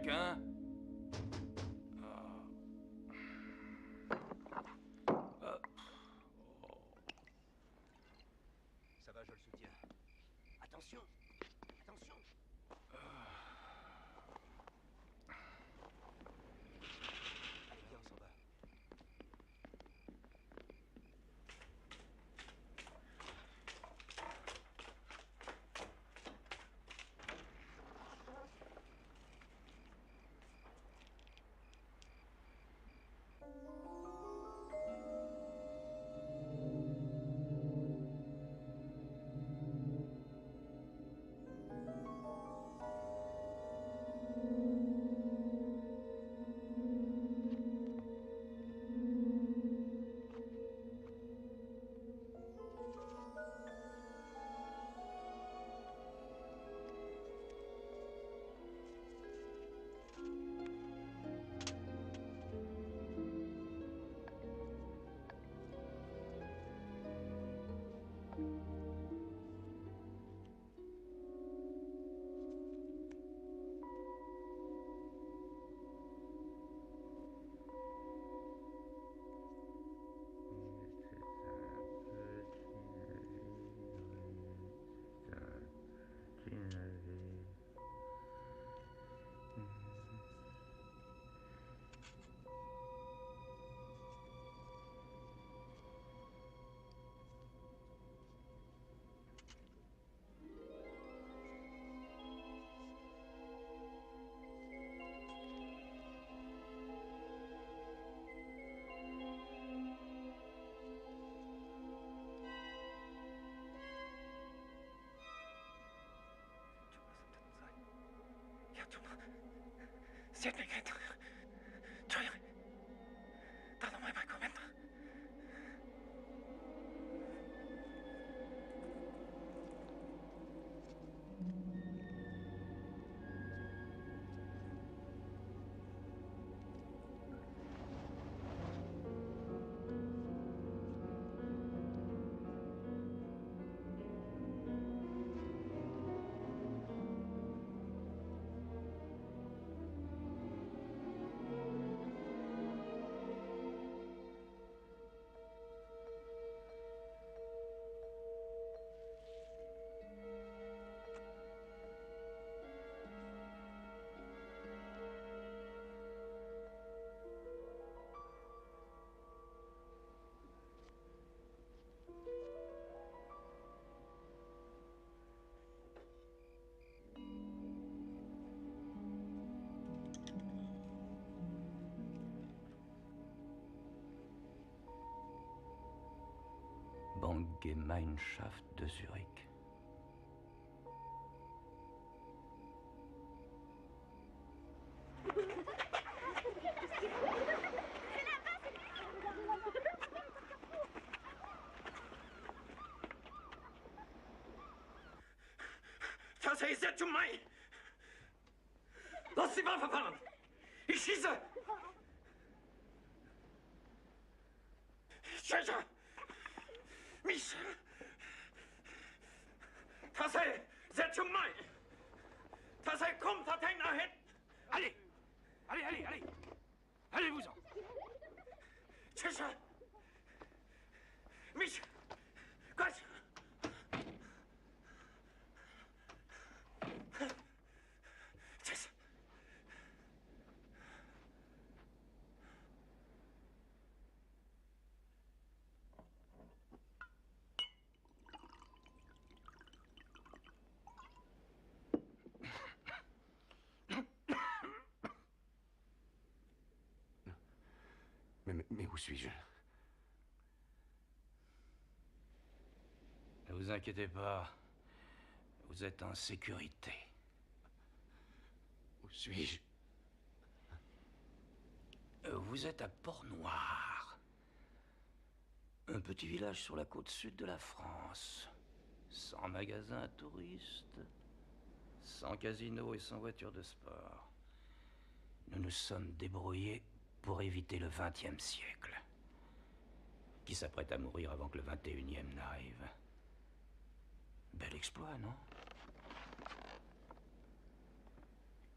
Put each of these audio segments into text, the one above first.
quelqu'un? Ça va, je le soutiens. Attention! Attention! Allez, viens, on s'en va. Siete mig inte. Tror jag. Ta dem här bakom, vänta. Gemeinschaft de Zurich. Das ist jetzt um mich! Lass die Waffe fallen! Ich schieße! Tschüss! Mich! Tassel, setz um mich! Tassel, kommt, hat einen nach hinten! Allez! Allez, allez, allez! Allez-vous-en! Tschüss! Mich! Gott! Tschüss! Mais où suis-je? Ne vous inquiétez pas. Vous êtes en sécurité. Où suis-je? Vous êtes à Port-Noir. Un petit village sur la côte sud de la France. Sans magasin à touristes. Sans casino et sans voiture de sport. Nous nous sommes débrouillés pour éviter le XXe siècle. Qui s'apprête à mourir avant que le XXIe n'arrive. Bel exploit, non?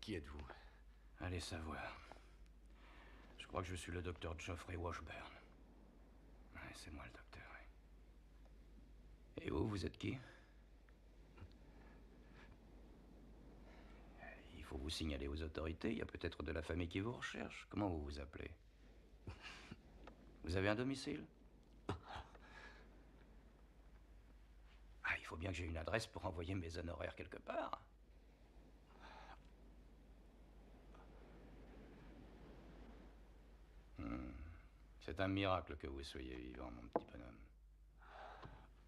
Qui êtes-vous? Allez savoir. Je crois que je suis le docteur Geoffrey Washburn. Ouais, c'est moi le docteur, oui. Et vous êtes qui? Il faut vous signaler aux autorités. Il y a peut-être de la famille qui vous recherche. Comment vous vous appelez? Vous avez un domicile? Ah, il faut bien que j'ai une adresse pour envoyer mes honoraires quelque part. C'est un miracle que vous soyez vivant, mon petit bonhomme.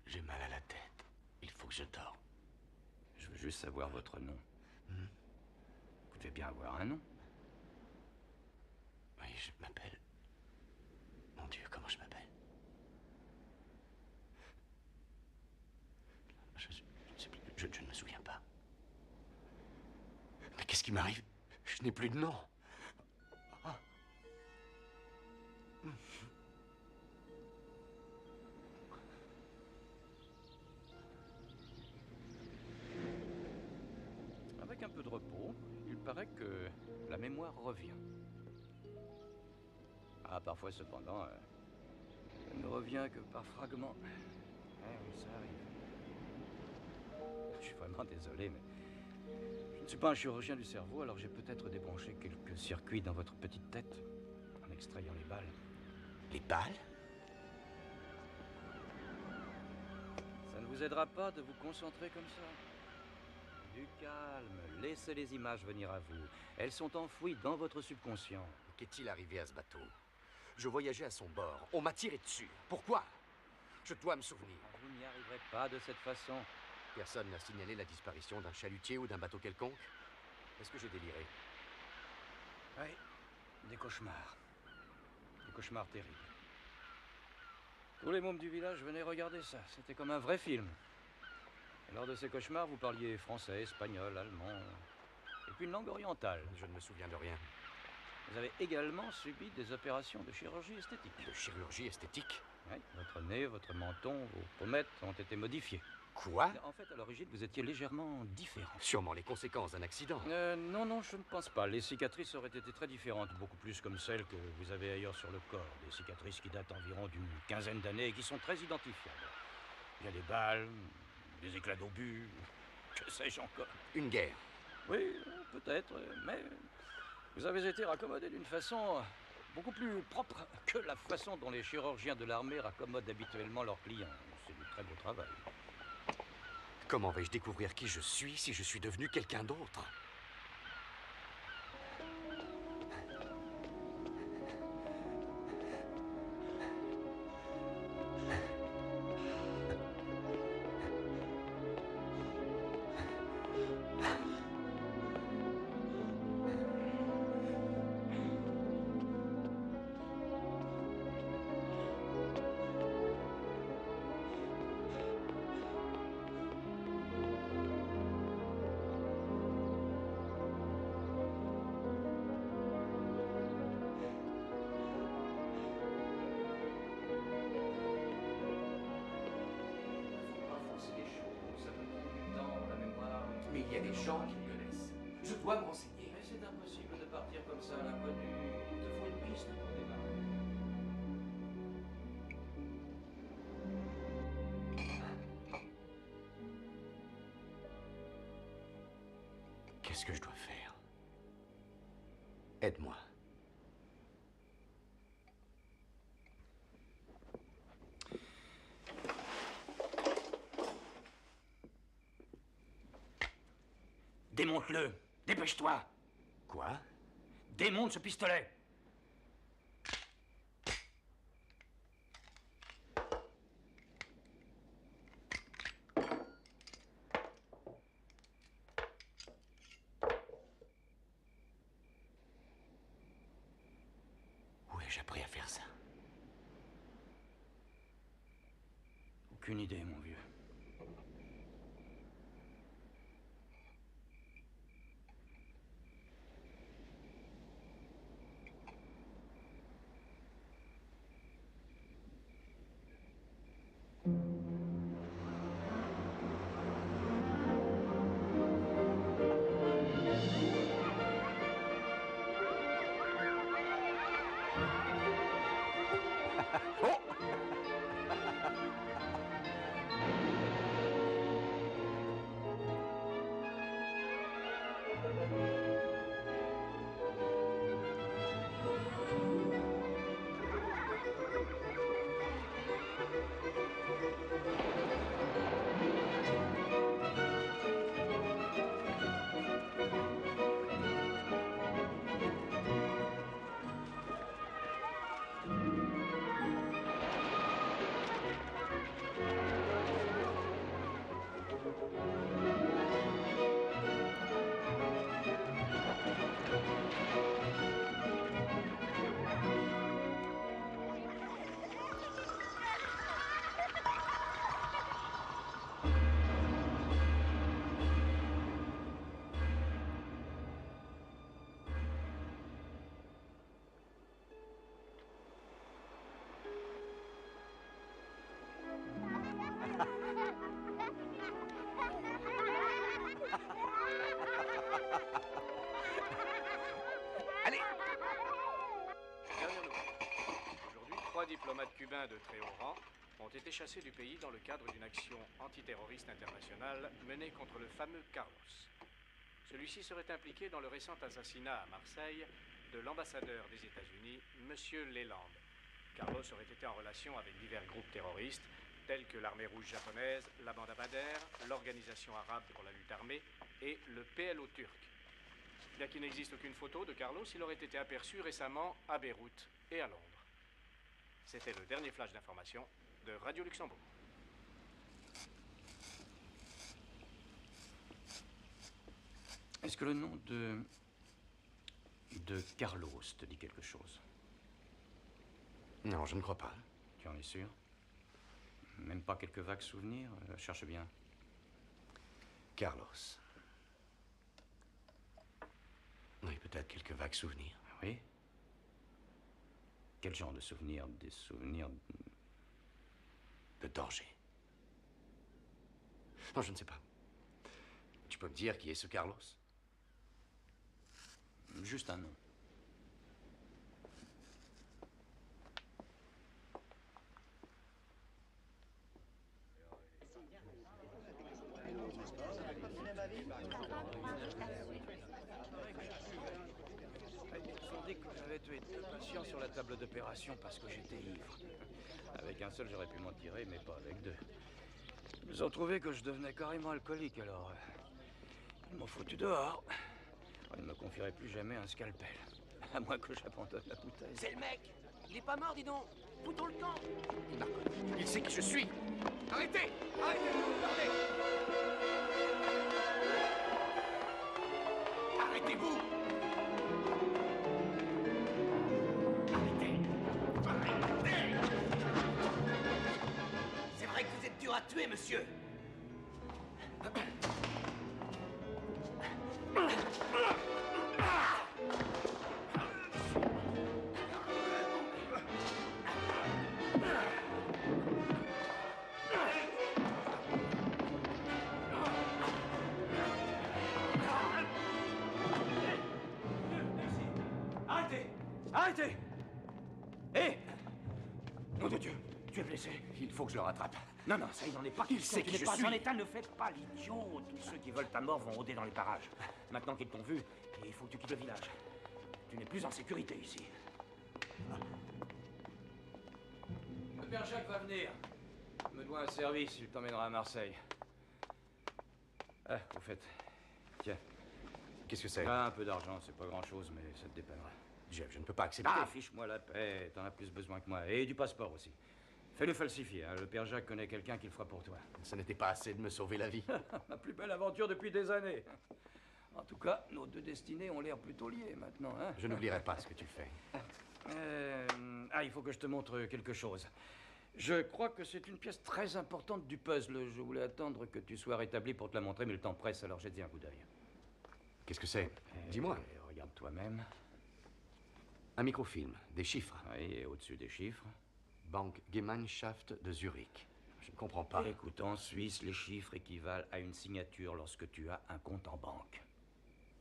J'ai mal à la tête. Il faut que je dors. Je veux juste savoir votre nom. Vous devez bien avoir un nom. Oui, je m'appelle... Mon Dieu, comment je m'appelle? Je ne me souviens pas. Mais qu'est-ce qui m'arrive? Je n'ai plus de nom. Ah. Avec un peu de repos, il paraît que la mémoire revient. Ah, parfois cependant, elle ne revient que par fragments. Oui, ça arrive. Je suis vraiment désolé, mais je ne suis pas un chirurgien du cerveau, alors j'ai peut-être débranché quelques circuits dans votre petite tête en extrayant les balles. Les balles? Ça ne vous aidera pas de vous concentrer comme ça. Du calme, laissez les images venir à vous. Elles sont enfouies dans votre subconscient. Qu'est-il arrivé à ce bateau? Je voyageais à son bord. On m'a tiré dessus. Pourquoi? Je dois me souvenir. Vous n'y arriverez pas de cette façon. Personne n'a signalé la disparition d'un chalutier ou d'un bateau quelconque? Est-ce que j'ai déliré? Oui, des cauchemars. Des cauchemars terribles. Tous les mômes du village venaient regarder ça. C'était comme un vrai film. Et lors de ces cauchemars, vous parliez français, espagnol, allemand, et puis une langue orientale. Je ne me souviens de rien. Vous avez également subi des opérations de chirurgie esthétique. De chirurgie esthétique? Oui, votre nez, votre menton, vos pommettes ont été modifiées. Quoi? En fait, à l'origine, vous étiez légèrement différent. Sûrement les conséquences d'un accident. Non, je ne pense pas. Les cicatrices auraient été très différentes, beaucoup plus comme celles que vous avez ailleurs sur le corps. Des cicatrices qui datent environ d'une quinzaine d'années et qui sont très identifiables. Il y a des balles, des éclats d'obus, que sais-je encore. Une guerre? Oui, peut-être, mais vous avez été raccommodé d'une façon beaucoup plus propre que la façon dont les chirurgiens de l'armée raccommodent habituellement leurs clients. C'est du très beau travail. Comment vais-je découvrir qui je suis si je suis devenu quelqu'un d'autre? Mais il y a des gens qui me connaissent. Je dois me renseigner. Mais c'est impossible de partir comme ça à l'inconnu. Il te faut une piste pour démarrer. Qu'est-ce que je dois faire? Aide-moi. Démonte-le. Dépêche-toi. Quoi? Démonte ce pistolet. Où ai-je appris à faire ça? Aucune idée, mon vieux. diplomates cubains de très haut rang ont été chassés du pays dans le cadre d'une action antiterroriste internationale menée contre le fameux Carlos. Celui-ci serait impliqué dans le récent assassinat à Marseille de l'ambassadeur des États-Unis, M. Leland. Carlos aurait été en relation avec divers groupes terroristes, tels que l'armée rouge japonaise, la bande Abadère, l'organisation arabe pour la lutte armée et le PLO turc. Bien qu'il n'existe aucune photo de Carlos, il aurait été aperçu récemment à Beyrouth et à Londres. C'était le dernier flash d'information de Radio Luxembourg. Est-ce que le nom de Carlos te dit quelque chose? Non, je ne crois pas. Tu en es sûr? Même pas quelques vagues souvenirs? Cherche bien. Carlos. Oui, peut-être quelques vagues souvenirs. Oui? Quel genre de souvenirs? Des souvenirs... De danger. Non, je ne sais pas. Tu peux me dire qui est ce Carlos? Juste un nom. Ils ont dit que j'avais tué 2 patients sur la table d'opération parce que j'étais ivre. Avec un seul, j'aurais pu m'en tirer, mais pas avec 2. Ils ont trouvé que je devenais carrément alcoolique, alors... ils m'ont foutu dehors. Ils ne me confieraient plus jamais un scalpel. À moins que j'abandonne la bouteille. C'est le mec! Il est pas mort, dis donc! Foutons le camp! Il sait qui je suis! Arrêtez! Arrêtez de me regarder! Arrêtez-vous! Arrêtez! C'est vrai que vous êtes dur à tuer, monsieur! Arrêtez! Hé! Nom de Dieu, tu es blessé. Il faut que je le rattrape. Non, non, ça, il n'en est pas. Il sait qui je suis. En état, ne faites pas l'idiot. Tous ceux qui veulent ta mort vont rôder dans les parages. Maintenant qu'ils t'ont vu, il faut que tu quittes le village. Tu n'es plus en sécurité ici. Le père Jacques va venir. Il me doit un service, il t'emmènera à Marseille. Ah, au fait, tiens. Qu'est-ce que c'est? Ah, un peu d'argent, c'est pas grand-chose, mais ça te dépannera. Jeff, je ne peux pas accepter. Ah, fiche-moi la paix, t'en as plus besoin que moi. Et du passeport aussi. Fais-le falsifier, hein. Le père Jacques connaît quelqu'un qui le fera pour toi. Ça n'était pas assez de me sauver la vie. Ma plus belle aventure depuis des années. En tout cas, nos 2 destinées ont l'air plutôt liées maintenant, hein. Je n'oublierai pas ce que tu fais. Il faut que je te montre quelque chose. Je crois que c'est une pièce très importante du puzzle. Je voulais attendre que tu sois rétabli pour te la montrer, mais le temps presse, alors jette-y un coup d'œil. Qu'est-ce que c'est? Dis-moi. Regarde toi-même. Un microfilm, des chiffres. Oui, et au-dessus des chiffres. Banque Gemeinschaft de Zurich. Je ne comprends pas. Écoute, en Suisse, les chiffres équivalent à une signature lorsque tu as un compte en banque.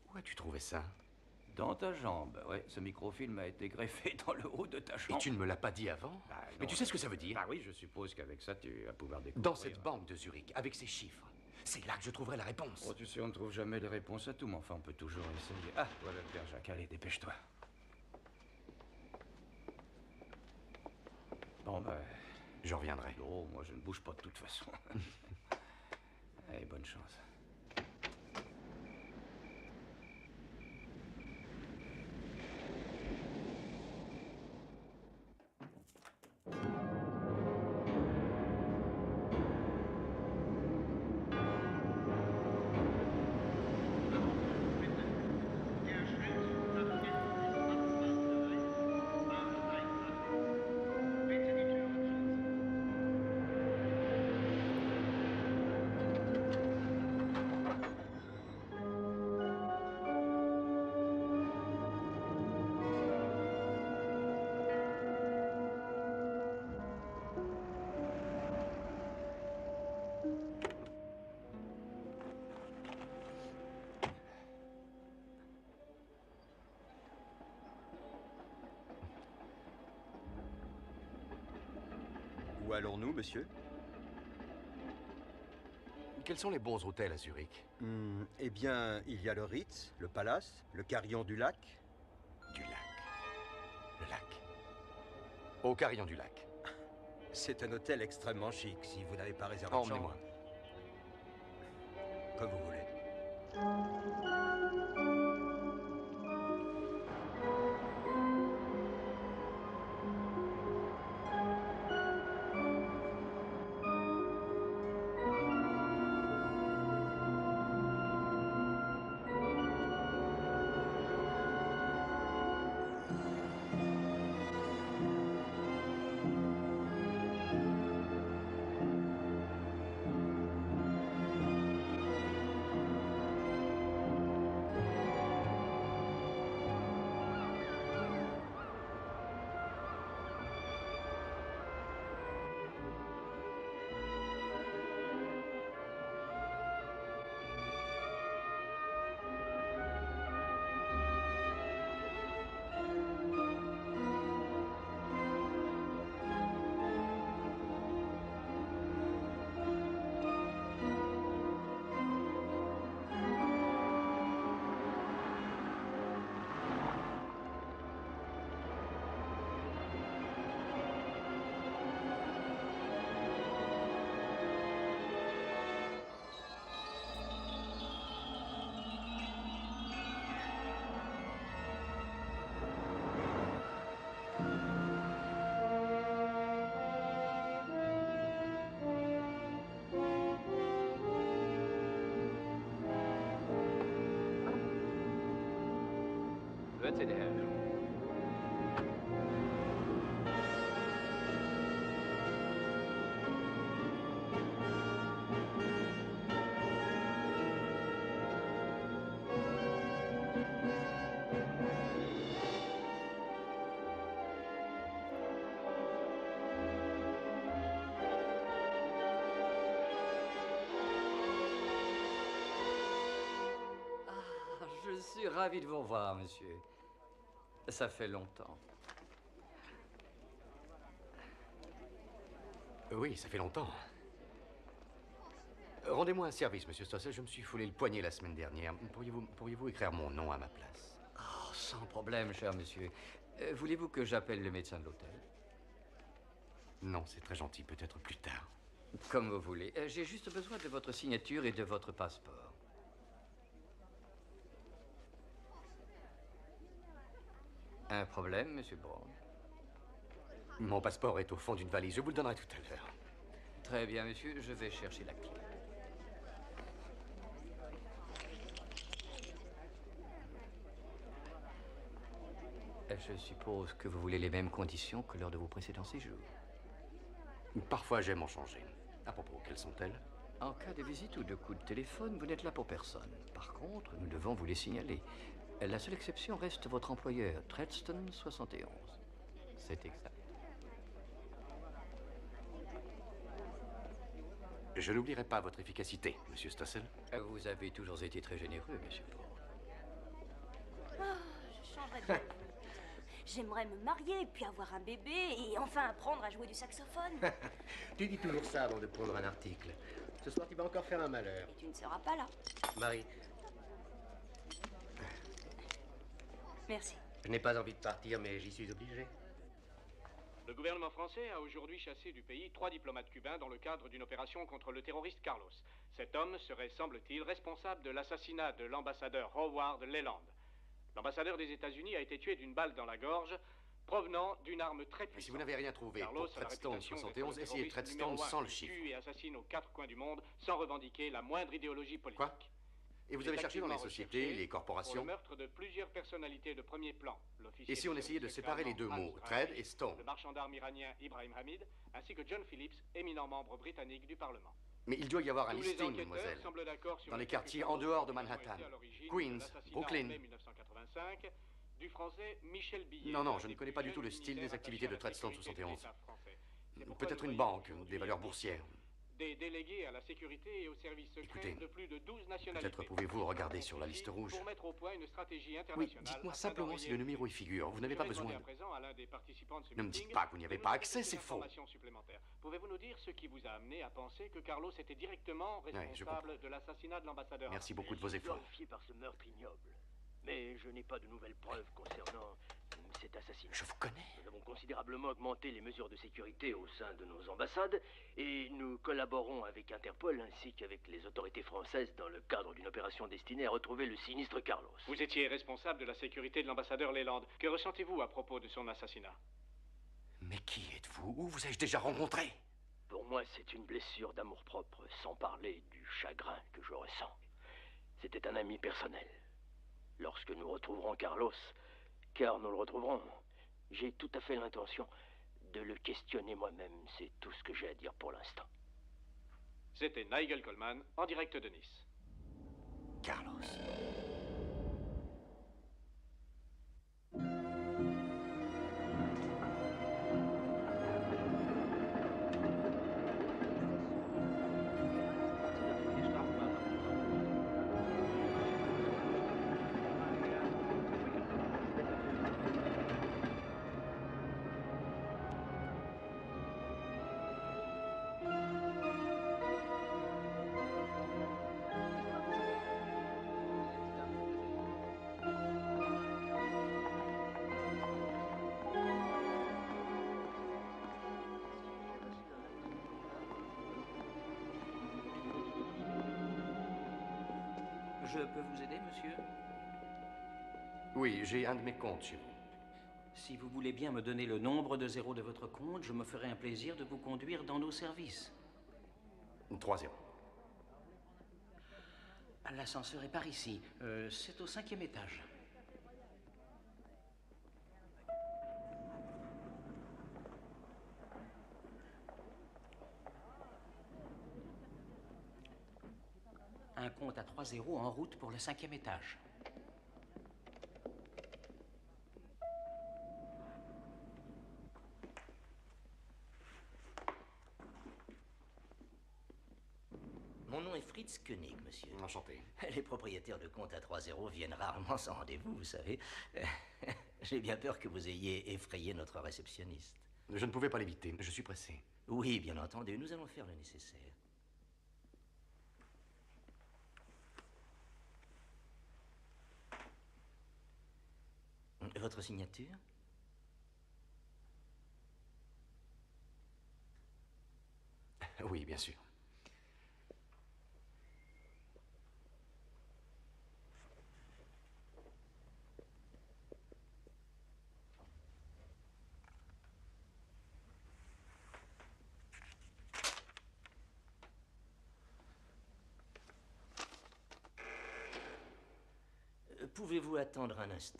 Où as-tu trouvé ça? Dans ta jambe, ouais. Ce microfilm a été greffé dans le haut de ta jambe. Et tu ne me l'as pas dit avant? Mais tu sais ce que ça veut dire? Ah oui, je suppose qu'avec ça, tu vas pouvoir découvrir. Dans cette banque de Zurich, avec ces chiffres, c'est là que je trouverai la réponse. Oh, tu sais, on ne trouve jamais les réponses à tout, mais enfin, on peut toujours essayer. Ah, voilà le père Jacques. Allez, dépêche-toi. Bon, ben... Je reviendrai. Oh, moi, je ne bouge pas de toute façon. Allez, bonne chance. allons-nous, monsieur? Quels sont les bons hôtels à Zurich? Eh bien, il y a le Ritz, le Palace, le Carillon du Lac. Du lac. Le lac. Au Carillon du lac. C'est un hôtel extrêmement chic, si vous n'avez pas réservé de chambre. Emmenez-moi. Comme vous voulez. Wette der Herr. Je suis ravi de vous revoir, monsieur. Ça fait longtemps. Oui, ça fait longtemps. Rendez-moi un service, monsieur Stossel. Je me suis foulé le poignet la semaine dernière. Pourriez-vous écrire mon nom à ma place? Oh, sans problème, cher monsieur. Voulez-vous que j'appelle le médecin de l'hôtel? Non, c'est très gentil. Peut-être plus tard. Comme vous voulez. J'ai juste besoin de votre signature et de votre passeport. Un problème, monsieur Brown? Mon passeport est au fond d'une valise. Je vous le donnerai tout à l'heure. Très bien, monsieur. Je vais chercher la clé. Je suppose que vous voulez les mêmes conditions que lors de vos précédents séjours. Parfois, j'aime en changer. À propos, quelles sont-elles? En cas de visite ou de coup de téléphone, vous n'êtes là pour personne. Par contre, nous devons vous les signaler. La seule exception reste votre employeur, Tredston 71. C'est exact. Je n'oublierai pas votre efficacité, monsieur Stossel. Vous avez toujours été très généreux, monsieur Paul. Je changerais de vie. J'aimerais me marier, puis avoir un bébé, et enfin apprendre à jouer du saxophone. Tu dis toujours ça avant de prendre un article. Ce soir, tu vas encore faire un malheur. Et tu ne seras pas là. Marie, Merci. je n'ai pas envie de partir, mais j'y suis obligé. Le gouvernement français a aujourd'hui chassé du pays 3 diplomates cubains dans le cadre d'une opération contre le terroriste Carlos. Cet homme serait, semble-t-il, responsable de l'assassinat de l'ambassadeur Howard Leland. L'ambassadeur des États-Unis a été tué d'une balle dans la gorge, provenant d'une arme très puissante. Mais si vous n'avez rien trouvé Carlos pour a la Tredston réputation 71, d'être le essayez terroriste Tredston numéro un sans le qui chiffre. tue et assassine aux 4 coins du monde sans revendiquer la moindre idéologie politique. Quoi? Et vous Il est avez cherché dans les activement sociétés, recherché les pour corporations? le meurtre de plusieurs personnalités de premier plan. L'officier Et si on de essayait de service séparer les deux allemand mots, Hans Tred Reich, et Stone? le marchand d'armes iranien Ibrahim Hamid, ainsi que John Phillips, éminent membre britannique du Parlement. Mais il doit y avoir un Tous les listing, enquêteurs mademoiselle. semblent d'accord sur Dans le les fait que quartiers Carlos en dehors de a été Manhattan. à l'origine de Queens, l'assassinat Brooklyn. en mai 1985 du français Michel Billet. Non, je ne connais pas du tout le style des activités de Tredston 71. Peut-être une banque, des valeurs boursières. des délégués à la sécurité et aux services secrets Écoutez, de plus de 12 nationalités. Peut-être pouvez-vous regarder sur la liste rouge. Pour mettre au point une stratégie Oui, internationale. dites-moi afin simplement d'enrayer si le numéro y figure. Vous n'avez pas besoin à de... présent à l'un des participants de ce Ne me meeting dites pas que vous n'y avez de pas nous accès, apporter c'est des faux. informations supplémentaires. Pouvez-vous nous dire ce qui vous a amené à penser que Carlos était directement je responsable de l'assassinat de l'ambassadeur? Merci beaucoup de vos efforts. Horrifié par ce meurtre ignoble. Mais je n'ai pas de nouvelles preuves concernant cet assassinat. Je vous connais. Nous avons considérablement augmenté les mesures de sécurité au sein de nos ambassades et nous collaborons avec Interpol ainsi qu'avec les autorités françaises dans le cadre d'une opération destinée à retrouver le sinistre Carlos. Vous étiez responsable de la sécurité de l'ambassadeur Leland. Que ressentez-vous à propos de son assassinat? Mais qui êtes-vous? Où vous ai-je déjà rencontré? Pour moi, c'est une blessure d'amour-propre, sans parler du chagrin que je ressens. C'était un ami personnel. Lorsque nous retrouverons Carlos, car nous le retrouverons, j'ai tout à fait l'intention de le questionner moi-même. C'est tout ce que j'ai à dire pour l'instant. C'était Nigel Coleman, en direct de Nice. Carlos. Je peux vous aider, monsieur? Oui, j'ai un de mes comptes chez vous. Si vous voulez bien me donner le nombre de zéros de votre compte, je me ferai un plaisir de vous conduire dans nos services. 3-0. L'ascenseur est par ici. C'est au 5e étage. Un compte à 3 zéros en route pour le 5e étage. Mon nom est Fritz Koenig, monsieur. Enchanté. Les propriétaires de comptes à 3 zéros viennent rarement sans rendez-vous, vous savez. J'ai bien peur que vous ayez effrayé notre réceptionniste. Je ne pouvais pas l'éviter. Je suis pressé. Oui, bien entendu, nous allons faire le nécessaire. Votre signature? Oui, bien sûr. Pouvez-vous attendre un instant?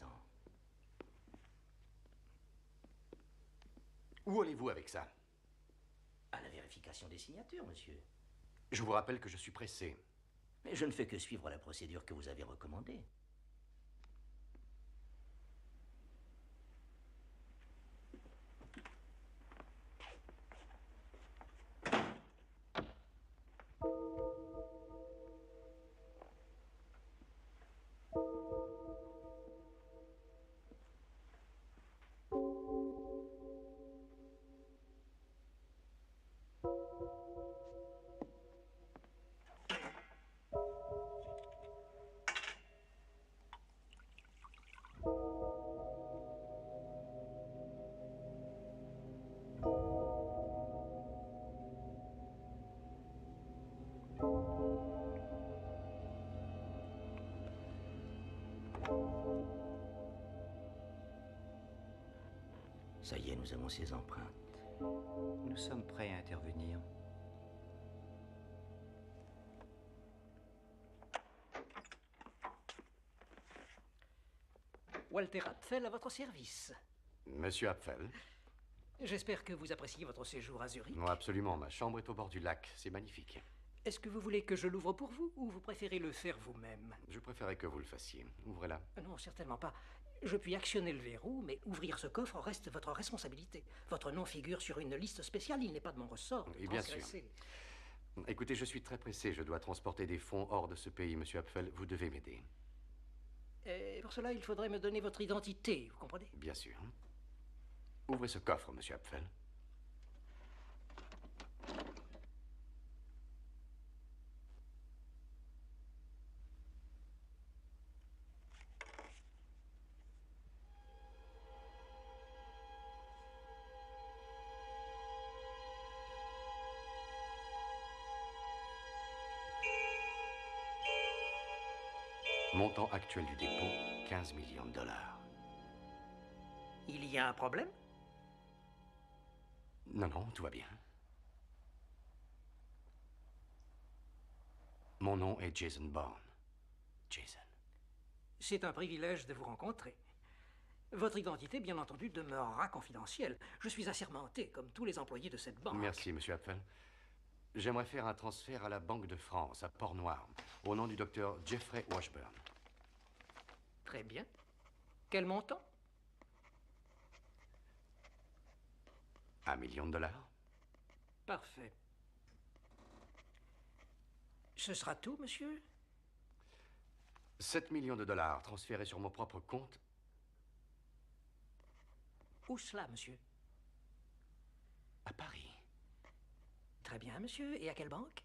Où allez-vous avec ça? À la vérification des signatures, monsieur. Je vous rappelle que je suis pressé. Mais je ne fais que suivre la procédure que vous avez recommandée. Ça y est, nous avons ces empreintes. Nous sommes prêts à intervenir. Walter Apfel à votre service. Monsieur Apfel? J'espère que vous appréciez votre séjour à Zurich. Non, absolument. Ma chambre est au bord du lac. C'est magnifique. Est-ce que vous voulez que je l'ouvre pour vous ou vous préférez le faire vous-même? Je préférais que vous le fassiez. Ouvrez-la. Non, certainement pas. Je puis actionner le verrou, mais ouvrir ce coffre reste votre responsabilité. Votre nom figure sur une liste spéciale, il n'est pas de mon ressort de Et bien sûr. transgresser. Écoutez, je suis très pressé. Je dois transporter des fonds hors de ce pays, monsieur Apfel. Vous devez m'aider. Et pour cela, il faudrait me donner votre identité, vous comprenez? Bien sûr. Ouvrez ce coffre, monsieur Apfel. Montant actuel du dépôt, 15 millions de dollars. Il y a un problème? Non, non, tout va bien. Mon nom est Jason Bourne. Jason. C'est un privilège de vous rencontrer. Votre identité, bien entendu, demeurera confidentielle. Je suis assermenté, comme tous les employés de cette banque. Merci, monsieur Apfel. J'aimerais faire un transfert à la Banque de France, à Port-Noir, au nom du docteur Jeffrey Washburn. Très bien. Quel montant? 1 million de dollars. Parfait. Ce sera tout, monsieur? 7 millions de dollars transférés sur mon propre compte. Où cela, monsieur? À Paris. Très bien, monsieur. Et à quelle banque?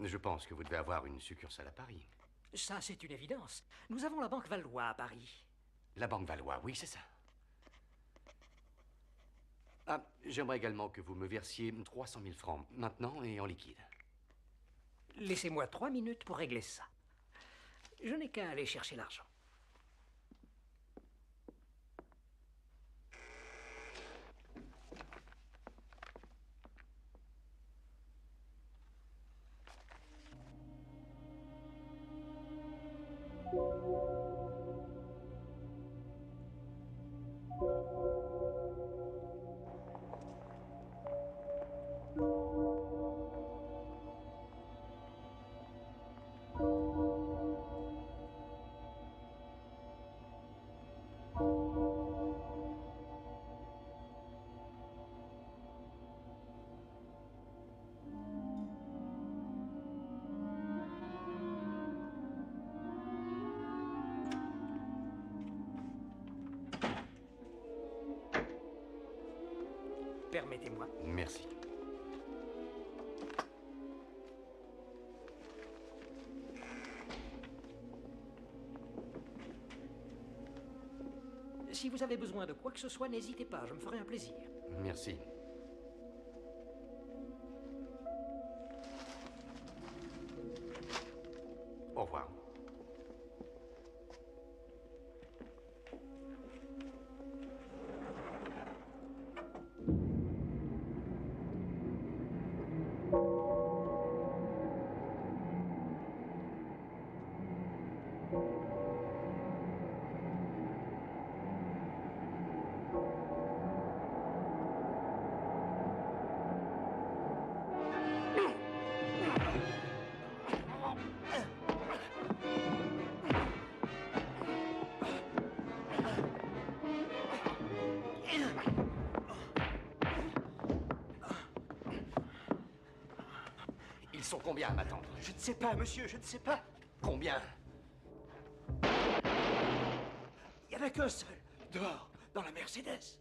Je pense que vous devez avoir une succursale à Paris. Ça, c'est une évidence. Nous avons la Banque Valois à Paris. La Banque Valois, oui, c'est ça. Ah, j'aimerais également que vous me versiez 300 000 francs, maintenant et en liquide. Laissez-moi 3 minutes pour régler ça. Je n'ai qu'à aller chercher l'argent. Permettez-moi. Merci. Si vous avez besoin de quoi que ce soit, n'hésitez pas, je me ferai un plaisir. Merci. Au revoir. Ils sont combien à m'attendre? Je ne sais pas, monsieur, je ne sais pas. Combien? Il n'y en a qu'un seul, dehors, dans la Mercedes.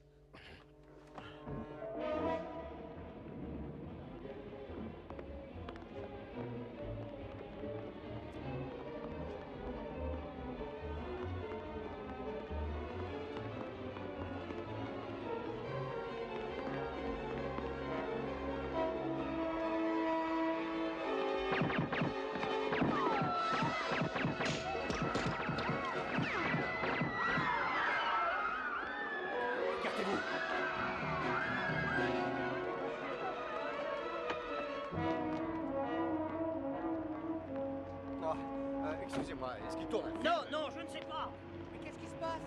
Excusez-moi, est-ce qu'il tourne? Non, non, je ne sais pas. Mais qu'est-ce qui se passe?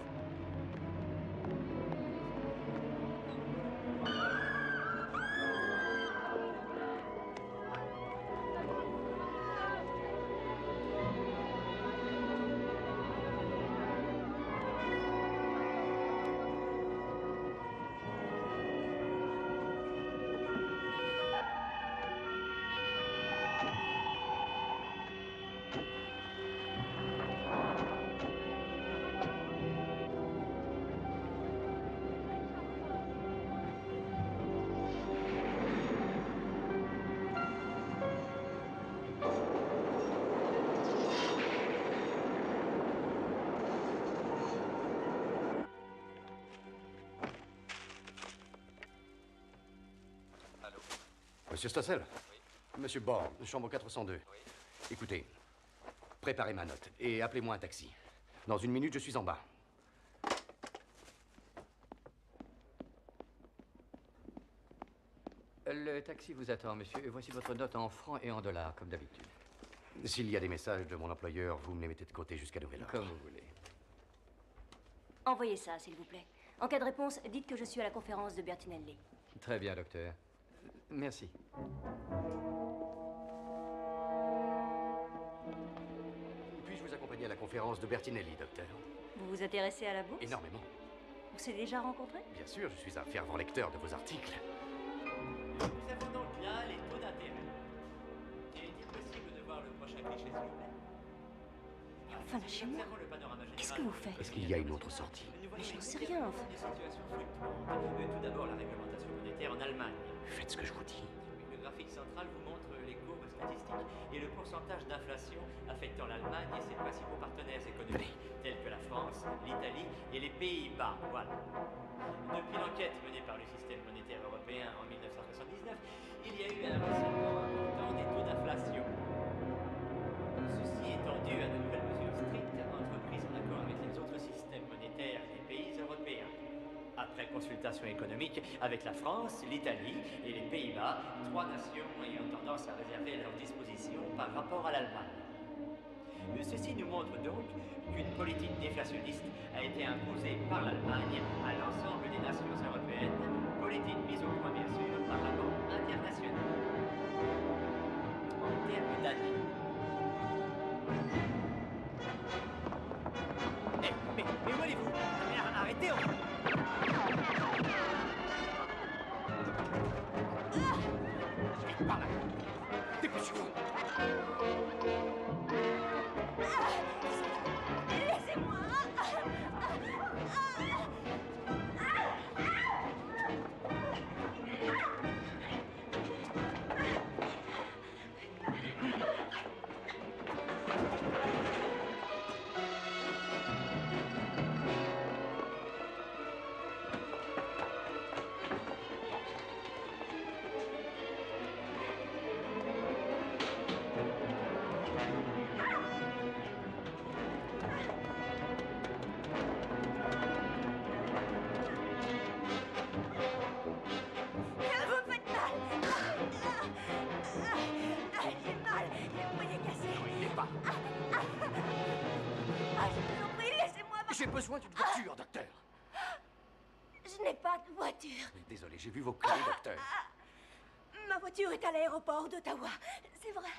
Monsieur Stossel? Monsieur Born, chambre 402. Écoutez, préparez ma note et appelez-moi un taxi. Dans 1 minute, je suis en bas. Le taxi vous attend, monsieur. Voici votre note en francs et en dollars, comme d'habitude. S'il y a des messages de mon employeur, vous me les mettez de côté jusqu'à nouvel ordre. Comme vous voulez. Envoyez ça, s'il vous plaît. En cas de réponse, dites que je suis à la conférence de Bertinelli. Très bien, docteur. Merci. Puis-je vous accompagner à la conférence de Bertinelli, docteur? Vous vous intéressez à la bourse? Énormément. On s'est déjà rencontrés? Bien sûr, je suis un fervent lecteur de vos articles. Nous avons donc là les taux d'intérêt. Est-il possible de voir le prochain cliché, s'il vous plaît? Enfin, lâchez-moi. Qu'est-ce que vous faites? Est-ce qu'il y a une autre sortie? Mais j'en sais rien, enfin. Des situations fluctuantes. Tout d'abord, la réglementation monétaire en Allemagne. Faites ce que je vous dis. Le graphique central vous montre les courbes statistiques et le pourcentage d'inflation affectant l'Allemagne et ses principaux partenaires économiques, tels que la France, l'Italie et les Pays-Bas. Voilà. Depuis l'enquête menée par le système monétaire européen en 1979, il y a eu un resserrement important des taux d'inflation. Ceci étant dû à de nouvelles mesures strictes entreprises en accord avec les autres systèmes monétaires des pays européens. Après consultation économique avec la France, l'Italie et les Pays-Bas, 3 nations ayant tendance à réserver leurs dispositions par rapport à l'Allemagne. Ceci nous montre donc qu'une politique déflationniste a été imposée par l'Allemagne à l'ensemble des nations européennes, politique mise au point bien sûr par la Banque internationale. En termes d'années. Mais où allez-vous? Mais arrêtez! Par là. Dépêchez-vous. Laissez-moi! J'ai besoin d'une voiture, docteur. Je n'ai pas de voiture. Désolé, j'ai vu vos clés, docteur. Ma voiture est à l'aéroport d'Ottawa. C'est vrai.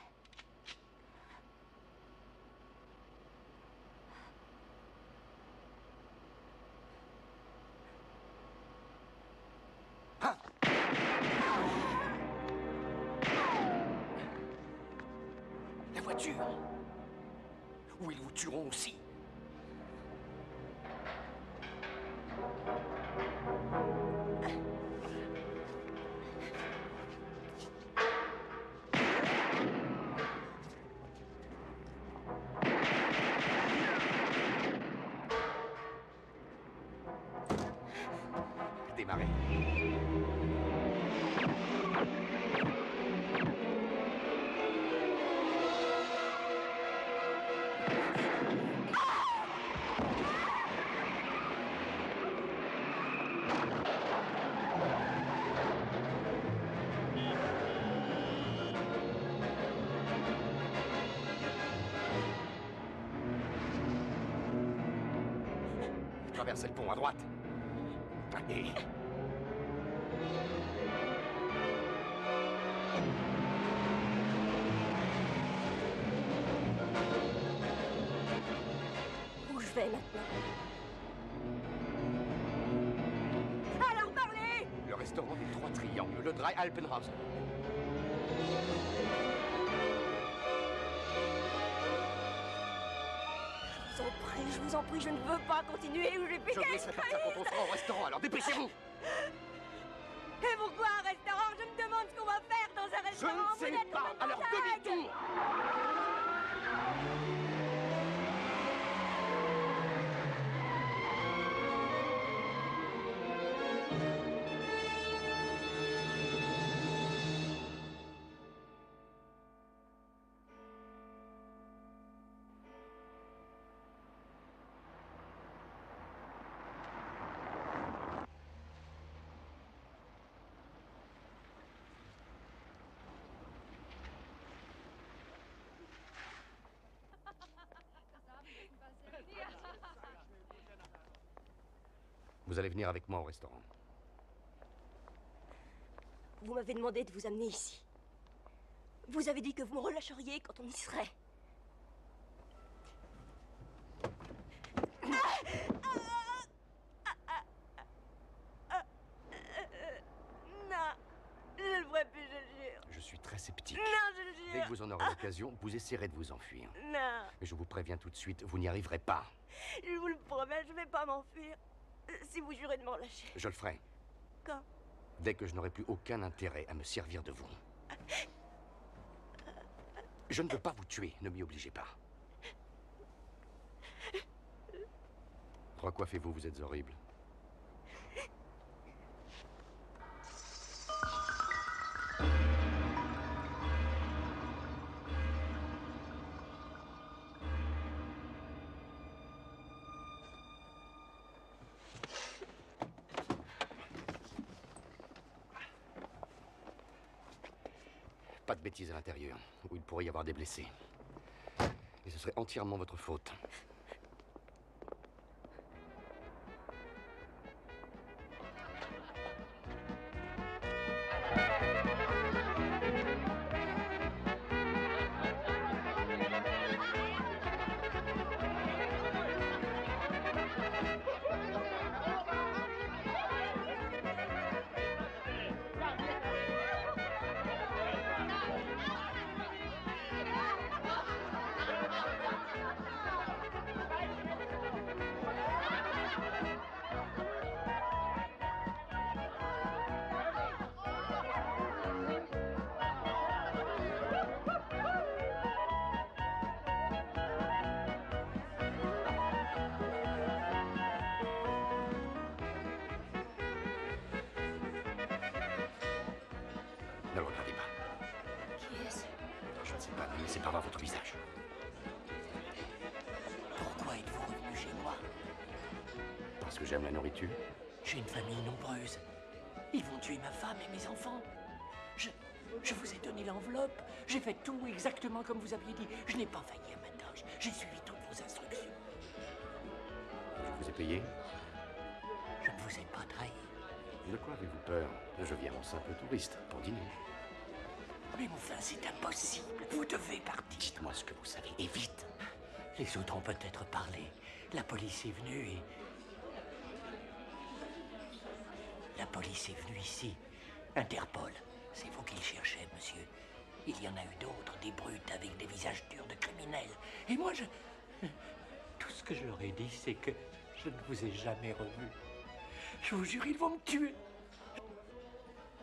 La voiture. Ou ils vous tueront aussi. Démarrez. Traversez le pont à droite. Allez. Où je vais maintenant? Alors parlez! Le restaurant des 3 triangles, le Drei Alpenhausen. Je vous en prie, je ne veux pas continuer ou j'ai plus Je vous laisserai partir quand on sera au restaurant, alors dépêchez-vous! Et pourquoi un restaurant? Je me demande ce qu'on va faire dans un restaurant. Je ne sais pas, alors demi-tour! Vous allez venir avec moi au restaurant. Vous m'avez demandé de vous amener ici. Vous avez dit que vous me relâcheriez quand on y serait. Non, je ne le ferai plus, je le jure. Je suis très sceptique. Non, je le jure. Dès que vous en aurez l'occasion, vous essaierez de vous enfuir. Non, Mais je vous préviens tout de suite, vous n'y arriverez pas. je vous le promets, je ne vais pas m'enfuir. Si vous jurez de me relâcher. Je le ferai. Quand? Dès que je n'aurai plus aucun intérêt à me servir de vous. Je ne veux pas vous tuer, ne m'y obligez pas. Recoiffez-vous, vous êtes horrible. Pas de bêtises à l'intérieur, où il pourrait y avoir des blessés. Et ce serait entièrement votre faute. Ne le regardez pas. Qui est-ce? Je ne sais pas, ne laissez pas voir votre visage. Pourquoi êtes-vous revenu chez moi? Parce que j'aime la nourriture. J'ai une famille nombreuse. Ils vont tuer ma femme et mes enfants. Je vous ai donné l'enveloppe. J'ai fait tout exactement comme vous aviez dit. Je n'ai pas failli à ma tâche. J'ai suivi toutes vos instructions. Je vous ai payé. Je ne vous ai pas trahi. De quoi avez-vous peur? Je viens en simple touriste, pour dîner. Mais enfin, c'est impossible. Vous devez partir. Dites-moi ce que vous savez, et vite. Les autres ont peut-être parlé. La police est venue et... La police est venue ici. Interpol. C'est vous qui le cherchez, monsieur. Il y en a eu d'autres, des brutes avec des visages durs de criminels. Et moi, tout ce que je leur ai dit, c'est que je ne vous ai jamais revu. Je vous jure, ils vont me tuer.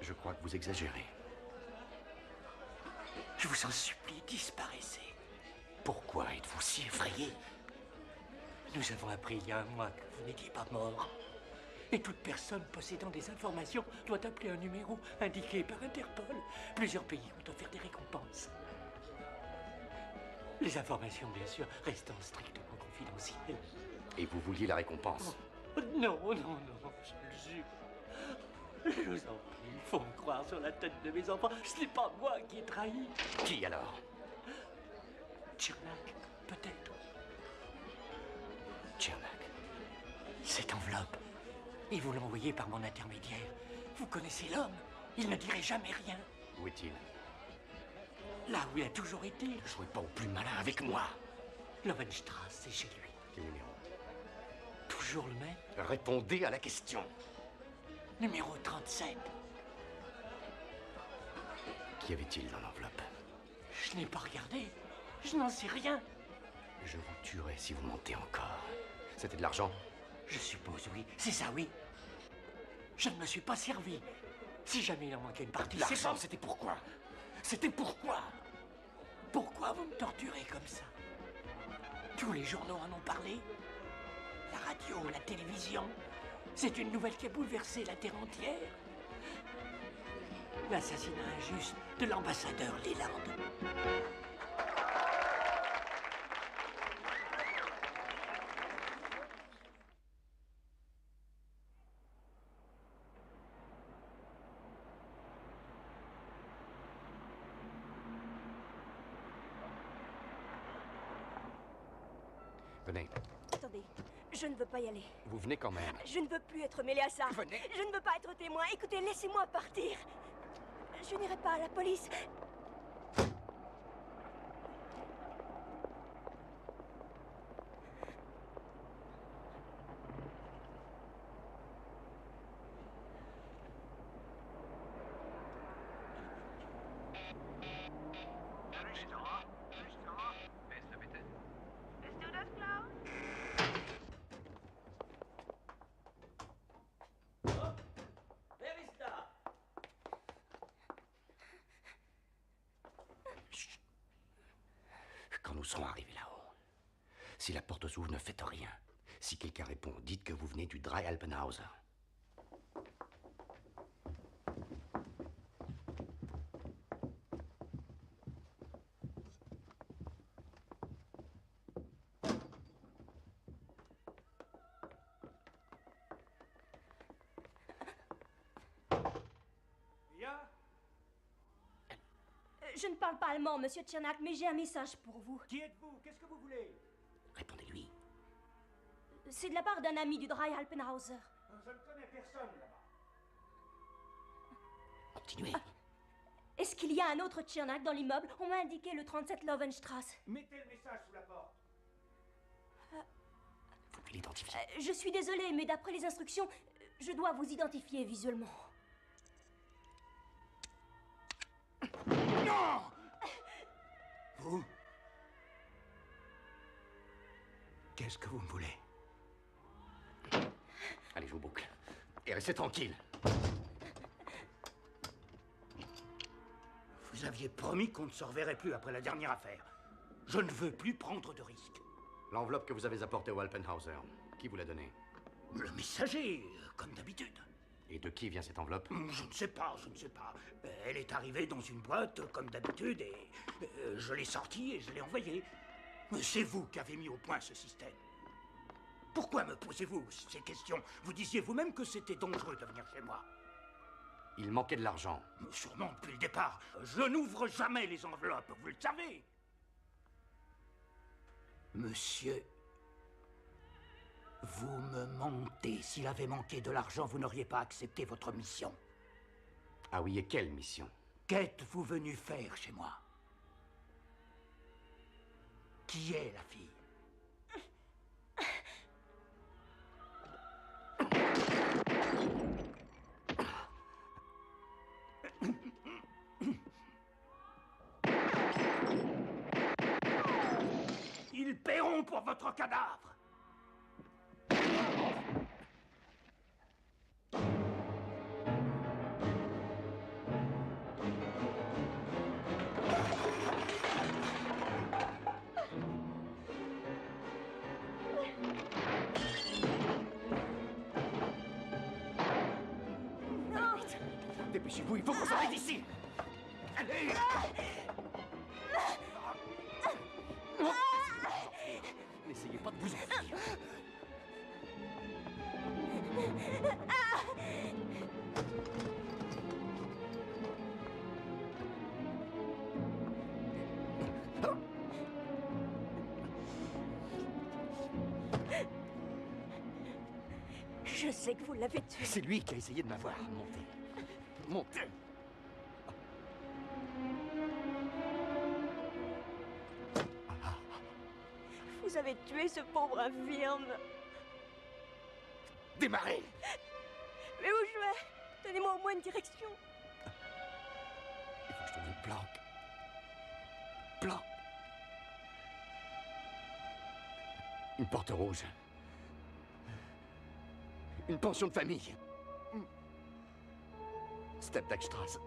Je crois que vous exagérez. Je vous en supplie, disparaissez. Pourquoi êtes-vous si effrayé? Nous avons appris il y a un mois que vous n'étiez pas mort. Et toute personne possédant des informations doit appeler un numéro indiqué par Interpol. Plusieurs pays ont offert des récompenses. Les informations, bien sûr, restant strictement confidentielles. Et vous vouliez la récompense? Non, non, non, je le jure. Je vous en prie, il faut me croire sur la tête de mes enfants. Ce n'est pas moi qui ai trahi. Qui alors? Tchernak, peut-être. Tchernak. Cette enveloppe, ils vous l'ont envoyée par mon intermédiaire. Vous connaissez l'homme, il ne dirait jamais rien. Où est-il? Là où il a toujours été. Ne jouez pas au plus malin avec moi. Lovenstrasse, c'est chez lui. Quel numéro? Toujours le même. Répondez à la question. Numéro 37. Qu'y avait-il dans l'enveloppe? Je n'ai pas regardé. Je n'en sais rien. Je vous tuerai si vous mentez encore. C'était de l'argent? Je suppose, oui. C'est ça, oui. Je ne me suis pas servi. Si jamais il en manquait une partie, c'est l'argent, pas... c'était pourquoi? C'était pourquoi? Pourquoi vous me torturez comme ça? Tous les journaux en ont parlé. La radio, la télévision. C'est une nouvelle qui a bouleversé la terre entière. L'assassinat injuste de l'ambassadeur Leland. Venez. Attendez. Attendez, je ne veux pas y aller. Vous venez quand même. Je ne veux plus être mêlée à ça. Venez. Je ne veux pas être témoin. Écoutez, laissez-moi partir. Je n'irai pas à la police. Quand nous serons arrivés là-haut, si la porte s'ouvre, ne faites rien. Si quelqu'un répond, dites que vous venez du Dry Alpenhauser. Je ne parle pas allemand, monsieur Tchernak, mais j'ai un message pour vous. Qui êtes-vous? Qu'est-ce que vous voulez? Répondez-lui. C'est de la part d'un ami du Dry Alpenhauser. Je ne connais personne là-bas. Continuez. Est-ce qu'il y a un autre Tchernak dans l'immeuble? On m'a indiqué le 37 Lovenstrasse. Mettez le message sous la porte. Vous pouvez l'identifier. Je suis désolée, mais d'après les instructions, je dois vous identifier visuellement. Non! Vous? Qu'est-ce que vous me voulez? Allez, je vous boucle. Et restez tranquille. Vous aviez promis qu'on ne se reverrait plus après la dernière affaire. Je ne veux plus prendre de risques. L'enveloppe que vous avez apportée au Alpenhauser, qui vous l'a donnée? Le messager, comme d'habitude. Et de qui vient cette enveloppe? Je ne sais pas, je ne sais pas. Elle est arrivée dans une boîte, comme d'habitude, et je l'ai sortie et je l'ai envoyée. C'est vous qui avez mis au point ce système. Pourquoi me posez-vous ces questions? Vous disiez vous-même que c'était dangereux de venir chez moi. Il manquait de l'argent. Sûrement depuis le départ. Je n'ouvre jamais les enveloppes, vous le savez. Monsieur, vous me mentez. S'il avait manqué de l'argent, vous n'auriez pas accepté votre mission. Ah oui, et quelle mission? Qu'êtes-vous venu faire chez moi? Qui est la fille? Ils paieront pour votre cadavre. Dépêchez-vous, il faut qu'on s'arrête d'ici. Allez! N'essayez pas de vous enfuir. Je sais que vous l'avez tué. C'est lui qui a essayé de m'avoir. Montez. Montez. Vous avez tué ce pauvre infirme. Démarrez. Mais où je vais? Donnez-moi au moins une direction. Il faut que je trouve une planque. Planque. Une porte rouge. Une pension de famille. Stepdagstrasse.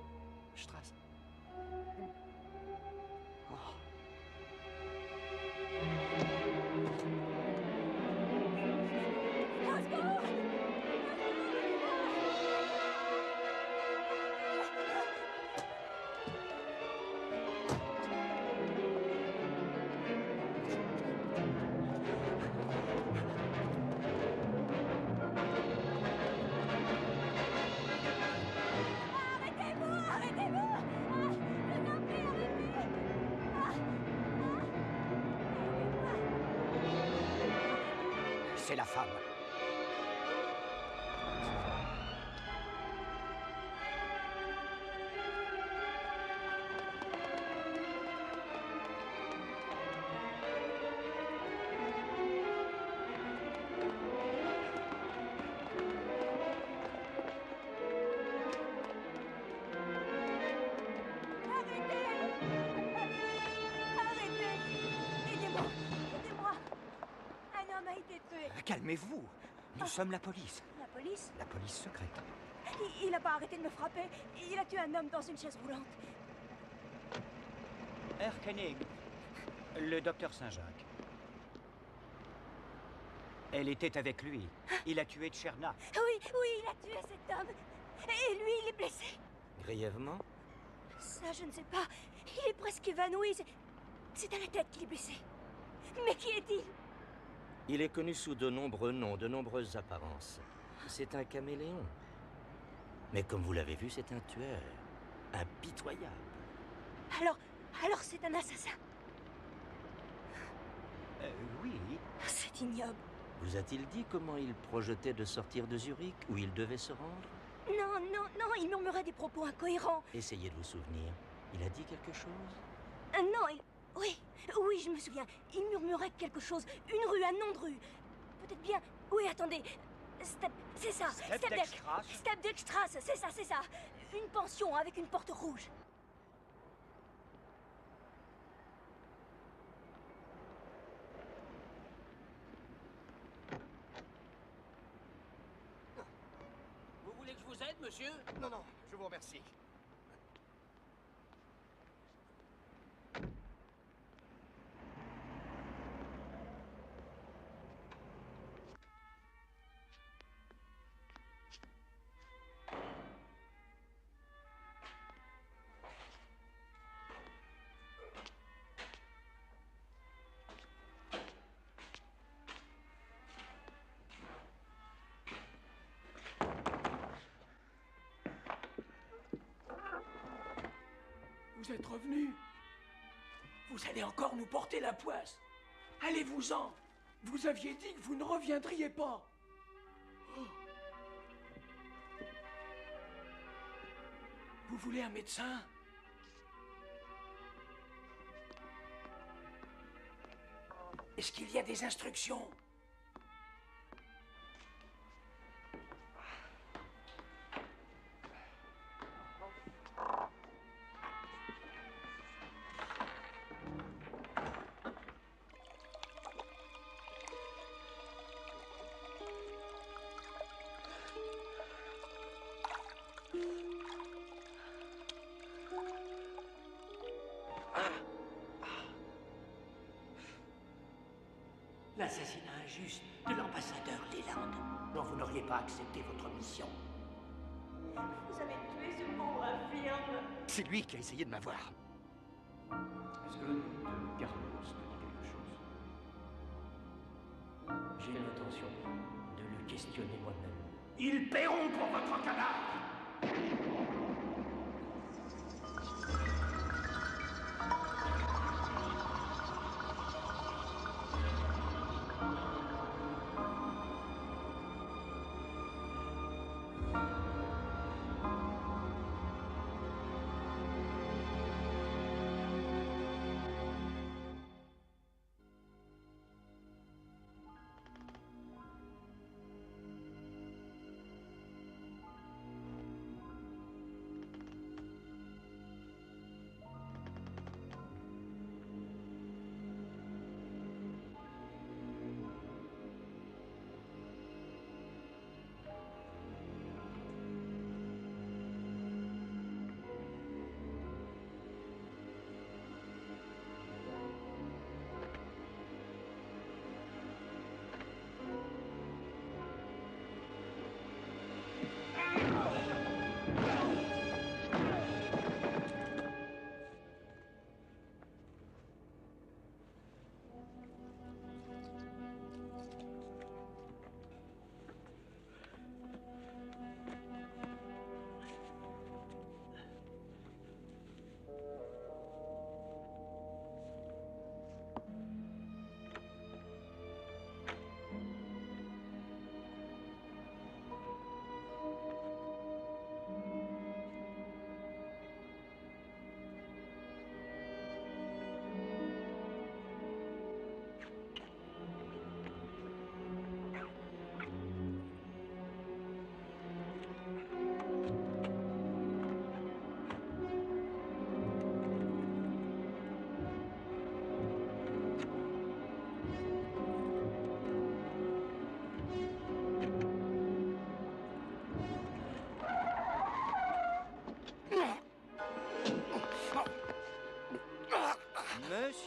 Strasse. Oh. Arrêtez-vous! c'est la femme. Calmez-vous. Nous sommes la police. La police? La police secrète. Il n'a pas arrêté de me frapper. Il a tué un homme dans une chaise roulante. Herr Koenig, le docteur Saint-Jacques. Elle était avec lui. Il a tué Tcherna. Oui, il a tué cet homme. Et lui, il est blessé. Grièvement? Ça, je ne sais pas. Il est presque évanoui. C'est à la tête qu'il est blessé. Mais qui est-il? Il est connu sous de nombreux noms, de nombreuses apparences. C'est un caméléon. Mais comme vous l'avez vu, c'est un tueur. Impitoyable. Alors c'est un assassin. Oui. C'est ignoble. Vous a-t-il dit comment il projetait de sortir de Zurich, où il devait se rendre? Non, il murmurait des propos incohérents. Essayez de vous souvenir. Il a dit quelque chose? Non, oui, je me souviens. Il murmurait quelque chose. Une rue, un nom de rue. Peut-être bien... Oui, attendez. C'est ça. Stepdekstrasse, c'est ça. Une pension avec une porte rouge. Vous voulez que je vous aide, monsieur? Non, je vous remercie. Vous êtes revenu. Vous allez encore nous porter la poisse. Allez-vous-en. Vous aviez dit que vous ne reviendriez pas. Oh. Vous voulez un médecin? Est-ce qu'il y a des instructions? L'assassinat injuste de l'ambassadeur Leland, dont vous n'auriez pas accepté votre mission. Vous avez tué ce pauvre infirme. C'est lui qui a essayé de m'avoir. Est-ce que le nom de Carlos me dit quelque chose? J'ai l'intention de le questionner moi-même. Ils paieront pour votre cadavre.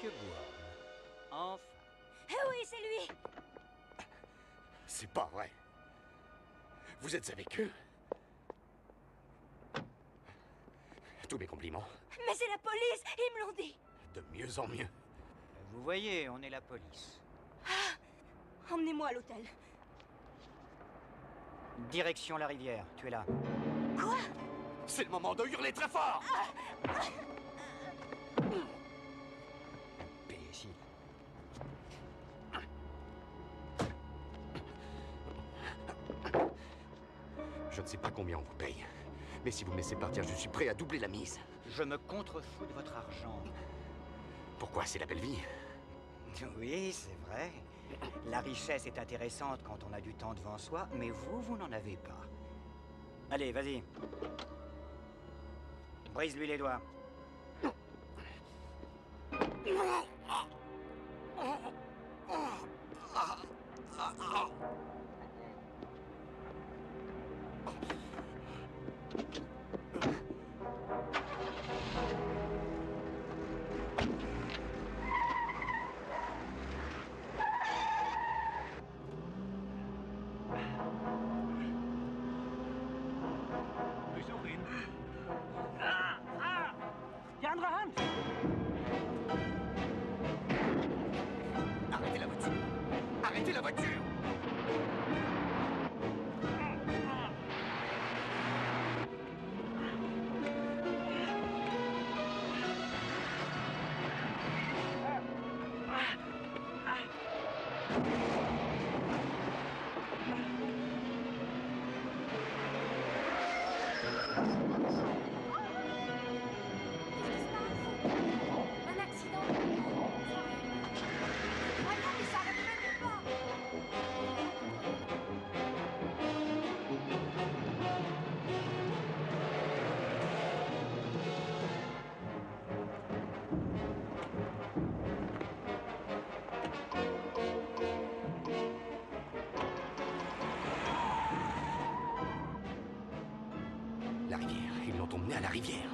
Monsieur Bourne. Enfin. Oui, c'est lui. C'est pas vrai. Vous êtes avec eux? Tous mes compliments. Mais c'est la police, ils me l'ont dit. De mieux en mieux. Vous voyez, on est la police. Emmenez-moi à l'hôtel. Direction la rivière, tu es là. Quoi? C'est le moment de hurler très fort! Imbécile. Je ne sais pas combien on vous paye. Mais si vous me laissez partir, je suis prêt à doubler la mise. Je me contrefous de votre argent. Pourquoi? C'est la belle vie. Oui, c'est vrai. La richesse est intéressante quand on a du temps devant soi, mais vous n'en avez pas. Allez, vas-y. Brise-lui les doigts. Die andere Hand! Arrêtez la voiture! Arrêtez la voiture! Un accident. Regarde, il s'arrête même pas. La rivière. Ils l'ont emmené à la rivière.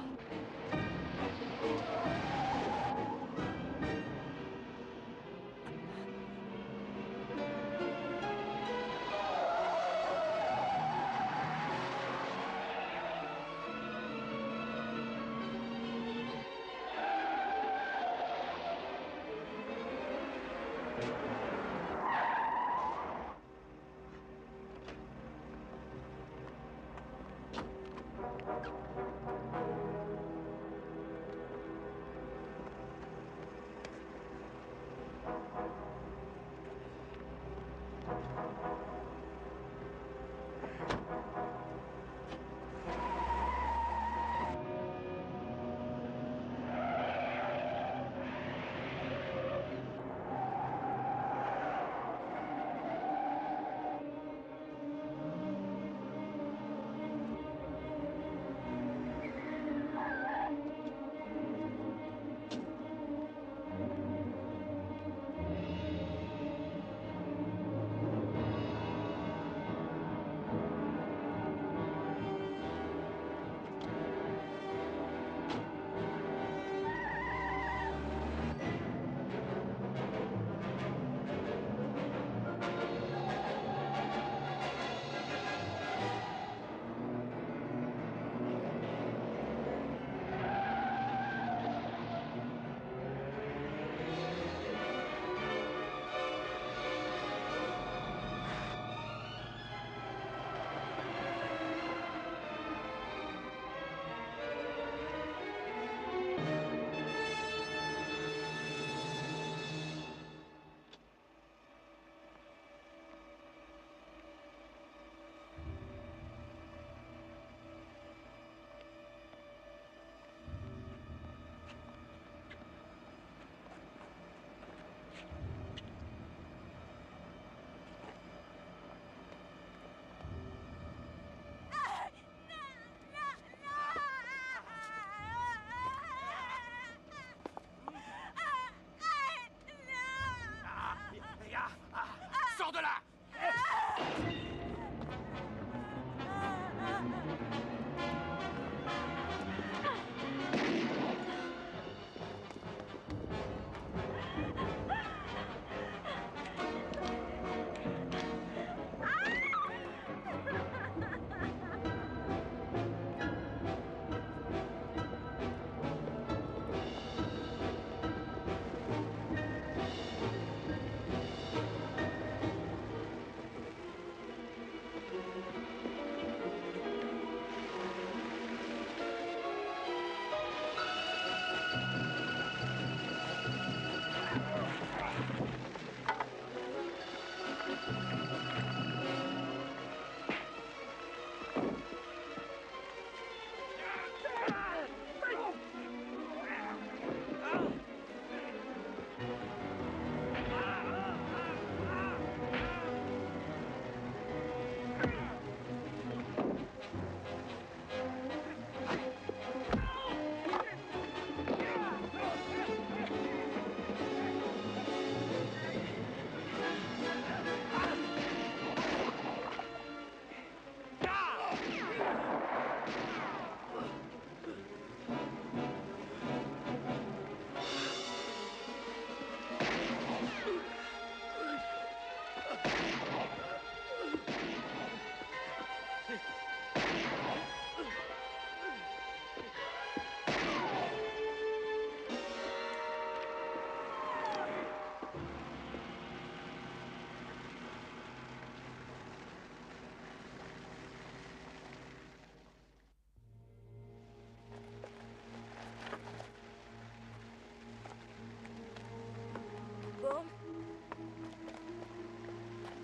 Bon.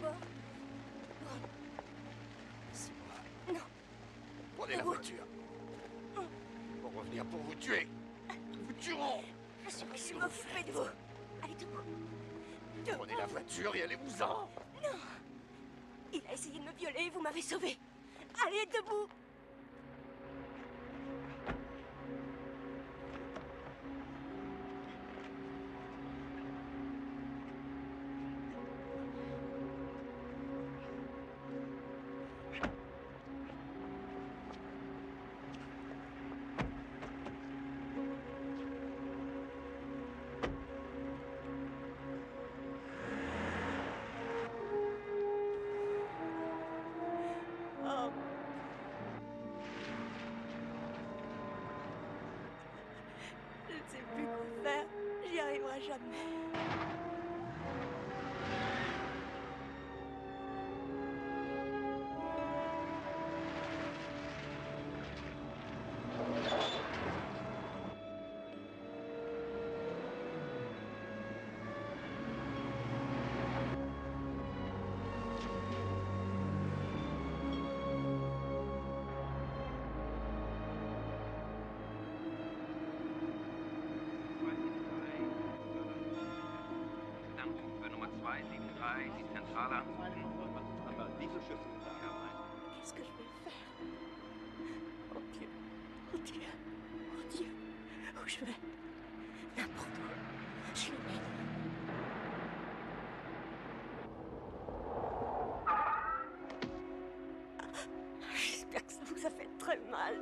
Non. Prenez la voiture. Pour revenir pour vous tuer. Nous vous tuerons. Je suis venu m'occuper de vous. Allez, debout. Prenez la voiture et allez-vous-en. Non. Il a essayé de me violer et vous m'avez sauvé. Allez, debout. Oh. Je ne sais plus quoi faire. J'y arriverai jamais. Qu'est-ce que je vais faire? Oh Dieu, oh Dieu, oh Dieu, où je vais? N'importe où, je le mène. J'espère que ça vous a fait très mal.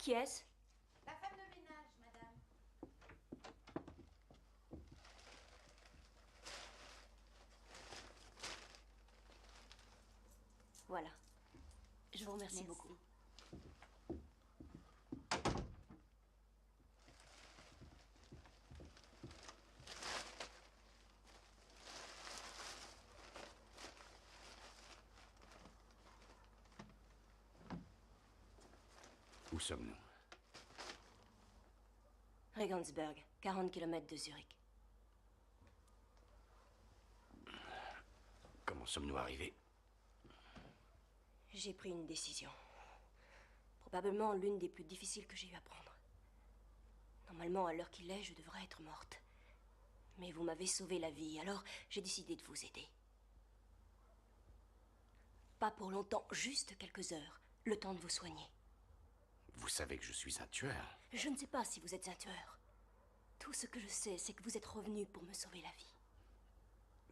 Qui est-ce? La femme de ménage, madame. Voilà. Je vous remercie beaucoup. Où sommes-nous? Regensburg, 40 km de Zurich. Comment sommes-nous arrivés? J'ai pris une décision. Probablement l'une des plus difficiles que j'ai eu à prendre. Normalement, à l'heure qu'il est, je devrais être morte. Mais vous m'avez sauvé la vie, alors j'ai décidé de vous aider. Pas pour longtemps, juste quelques heures, le temps de vous soigner. Vous savez que je suis un tueur. Je ne sais pas si vous êtes un tueur. Tout ce que je sais, c'est que vous êtes revenu pour me sauver la vie.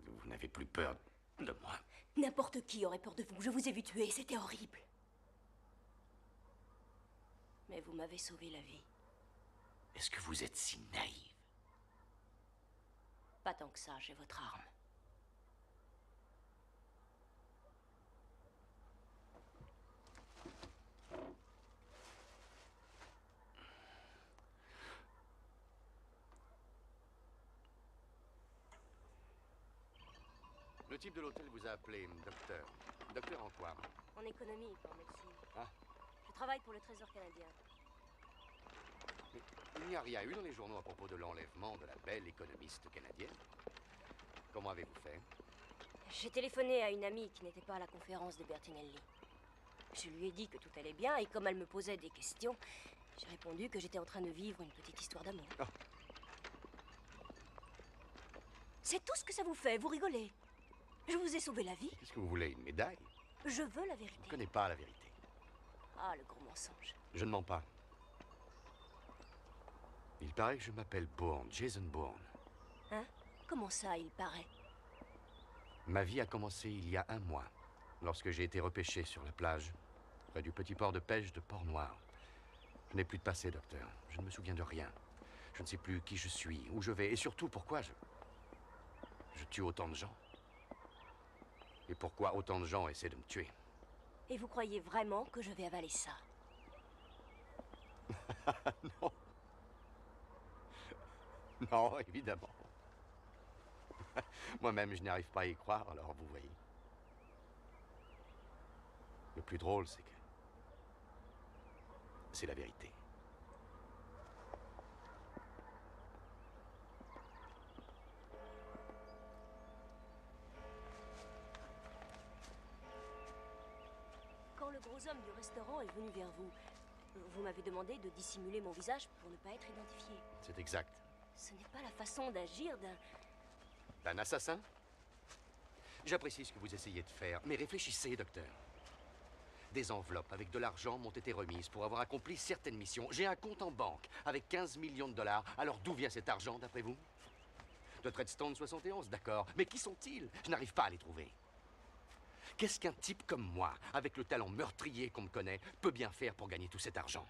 Vous n'avez plus peur de moi. N'importe qui aurait peur de vous. Je vous ai vu tuer, c'était horrible. Mais vous m'avez sauvé la vie. Est-ce que vous êtes si naïve? Pas tant que ça, j'ai votre arme. Le type de l'hôtel vous a appelé docteur. Docteur en quoi? En économie, pas en médecine. Ah. Je travaille pour le Trésor canadien. Mais il n'y a rien eu dans les journaux à propos de l'enlèvement de la belle économiste canadienne. Comment avez-vous fait? J'ai téléphoné à une amie qui n'était pas à la conférence de Bertinelli. Je lui ai dit que tout allait bien et comme elle me posait des questions, j'ai répondu que j'étais en train de vivre une petite histoire d'amour. Oh. C'est tout ce que ça vous fait, vous rigolez. Je vous ai sauvé la vie. Qu'est-ce que vous voulez, une médaille? Je veux la vérité. Je ne connais pas la vérité. Ah, le gros mensonge. Je ne mens pas. Il paraît que je m'appelle Bourne, Jason Bourne. Hein? Comment ça, il paraît? Ma vie a commencé il y a 1 mois, lorsque j'ai été repêché sur la plage, près du petit port de pêche de Port-Noir. Je n'ai plus de passé, docteur. Je ne me souviens de rien. Je ne sais plus qui je suis, où je vais, et surtout pourquoi je tue autant de gens. Et pourquoi autant de gens essaient de me tuer. Et vous croyez vraiment que je vais avaler ça? Non. Non, évidemment. Moi-même, je n'arrive pas à y croire, alors vous voyez. Le plus drôle, c'est que... c'est la vérité. Quand le gros homme du restaurant est venu vers vous, vous m'avez demandé de dissimuler mon visage pour ne pas être identifié. C'est exact. Ce n'est pas la façon d'agir D'un assassin? J'apprécie ce que vous essayez de faire, mais réfléchissez, docteur. Des enveloppes avec de l'argent m'ont été remises pour avoir accompli certaines missions. J'ai un compte en banque avec 15 millions de dollars. Alors d'où vient cet argent, d'après vous? De Treadstone 71, d'accord. Mais qui sont-ils? Je n'arrive pas à les trouver. Qu'est-ce qu'un type comme moi, avec le talent meurtrier qu'on me connaît, peut bien faire pour gagner tout cet argent?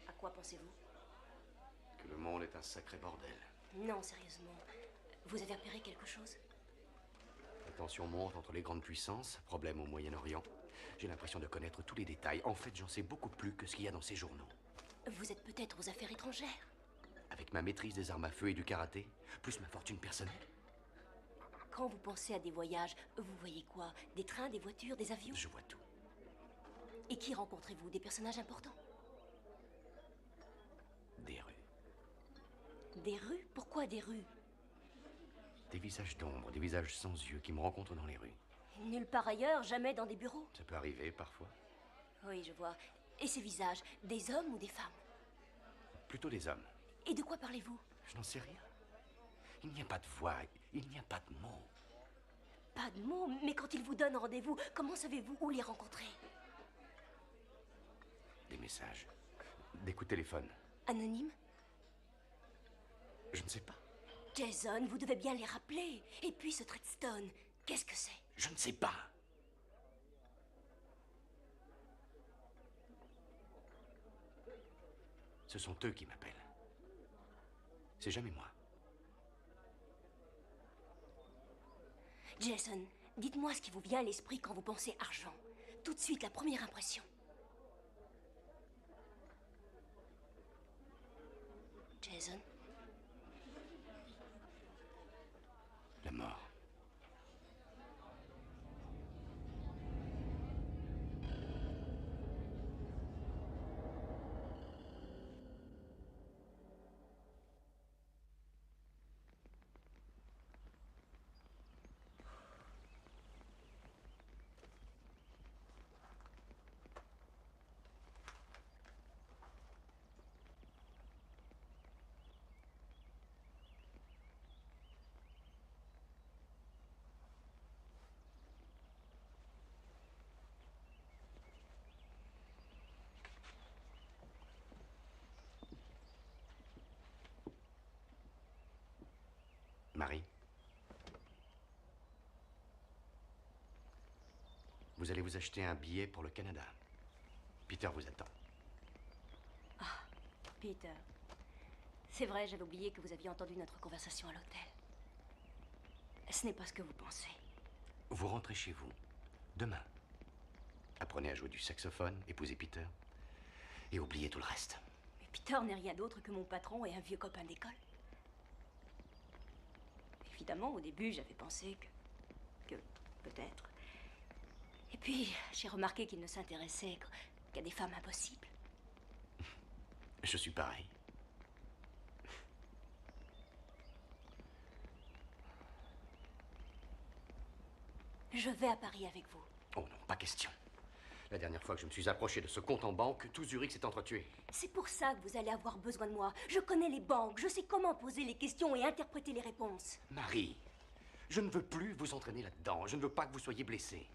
À quoi pensez-vous? Que le monde est un sacré bordel. Non, sérieusement. Vous avez repéré quelque chose? La tension monte entre les grandes puissances, problème au Moyen-Orient. J'ai l'impression de connaître tous les détails. En fait, j'en sais beaucoup plus que ce qu'il y a dans ces journaux. Vous êtes peut-être aux affaires étrangères? Avec ma maîtrise des armes à feu et du karaté, plus ma fortune personnelle. Quand vous pensez à des voyages, vous voyez quoi? Des trains, des voitures, des avions? Je vois tout. Et qui rencontrez-vous? Des personnages importants? Des rues. Des rues? Pourquoi des rues? Des visages d'ombre, des visages sans yeux qui me rencontrent dans les rues. Nulle part ailleurs, jamais dans des bureaux? Ça peut arriver parfois. Oui, je vois. Et ces visages, des hommes ou des femmes? Plutôt des hommes. Et de quoi parlez-vous? Je n'en sais rien. Il n'y a pas de voix, il n'y a pas de mots. Pas de mots, mais quand ils vous donnent rendez-vous, comment savez-vous où les rencontrer? Des messages, des coups de téléphone. Anonymes? Je ne sais pas. Jason, vous devez bien les rappeler. Et puis ce Treadstone. Qu'est-ce que c'est? Je ne sais pas. Ce sont eux qui m'appellent. C'est jamais moi. Jason, dites-moi ce qui vous vient à l'esprit quand vous pensez argent. Tout de suite, la première impression. Jason? La mort. Marie, vous allez vous acheter un billet pour le Canada. Peter vous attend. Ah, Peter. C'est vrai, j'avais oublié que vous aviez entendu notre conversation à l'hôtel. Ce n'est pas ce que vous pensez. Vous rentrez chez vous, demain. Apprenez à jouer du saxophone, épousez Peter, et oubliez tout le reste. Mais Peter n'est rien d'autre que mon patron et un vieux copain d'école. Évidemment, au début, j'avais pensé que peut-être. Et puis, j'ai remarqué qu'il ne s'intéressait qu'à des femmes impossibles. Je suis pareil. Je vais à Paris avec vous. Oh non, pas question. La dernière fois que je me suis approché de ce compte en banque, tout Zurich s'est entretué. C'est pour ça que vous allez avoir besoin de moi. Je connais les banques, je sais comment poser les questions et interpréter les réponses. Marie, je ne veux plus vous entraîner là-dedans. Je ne veux pas que vous soyez blessée.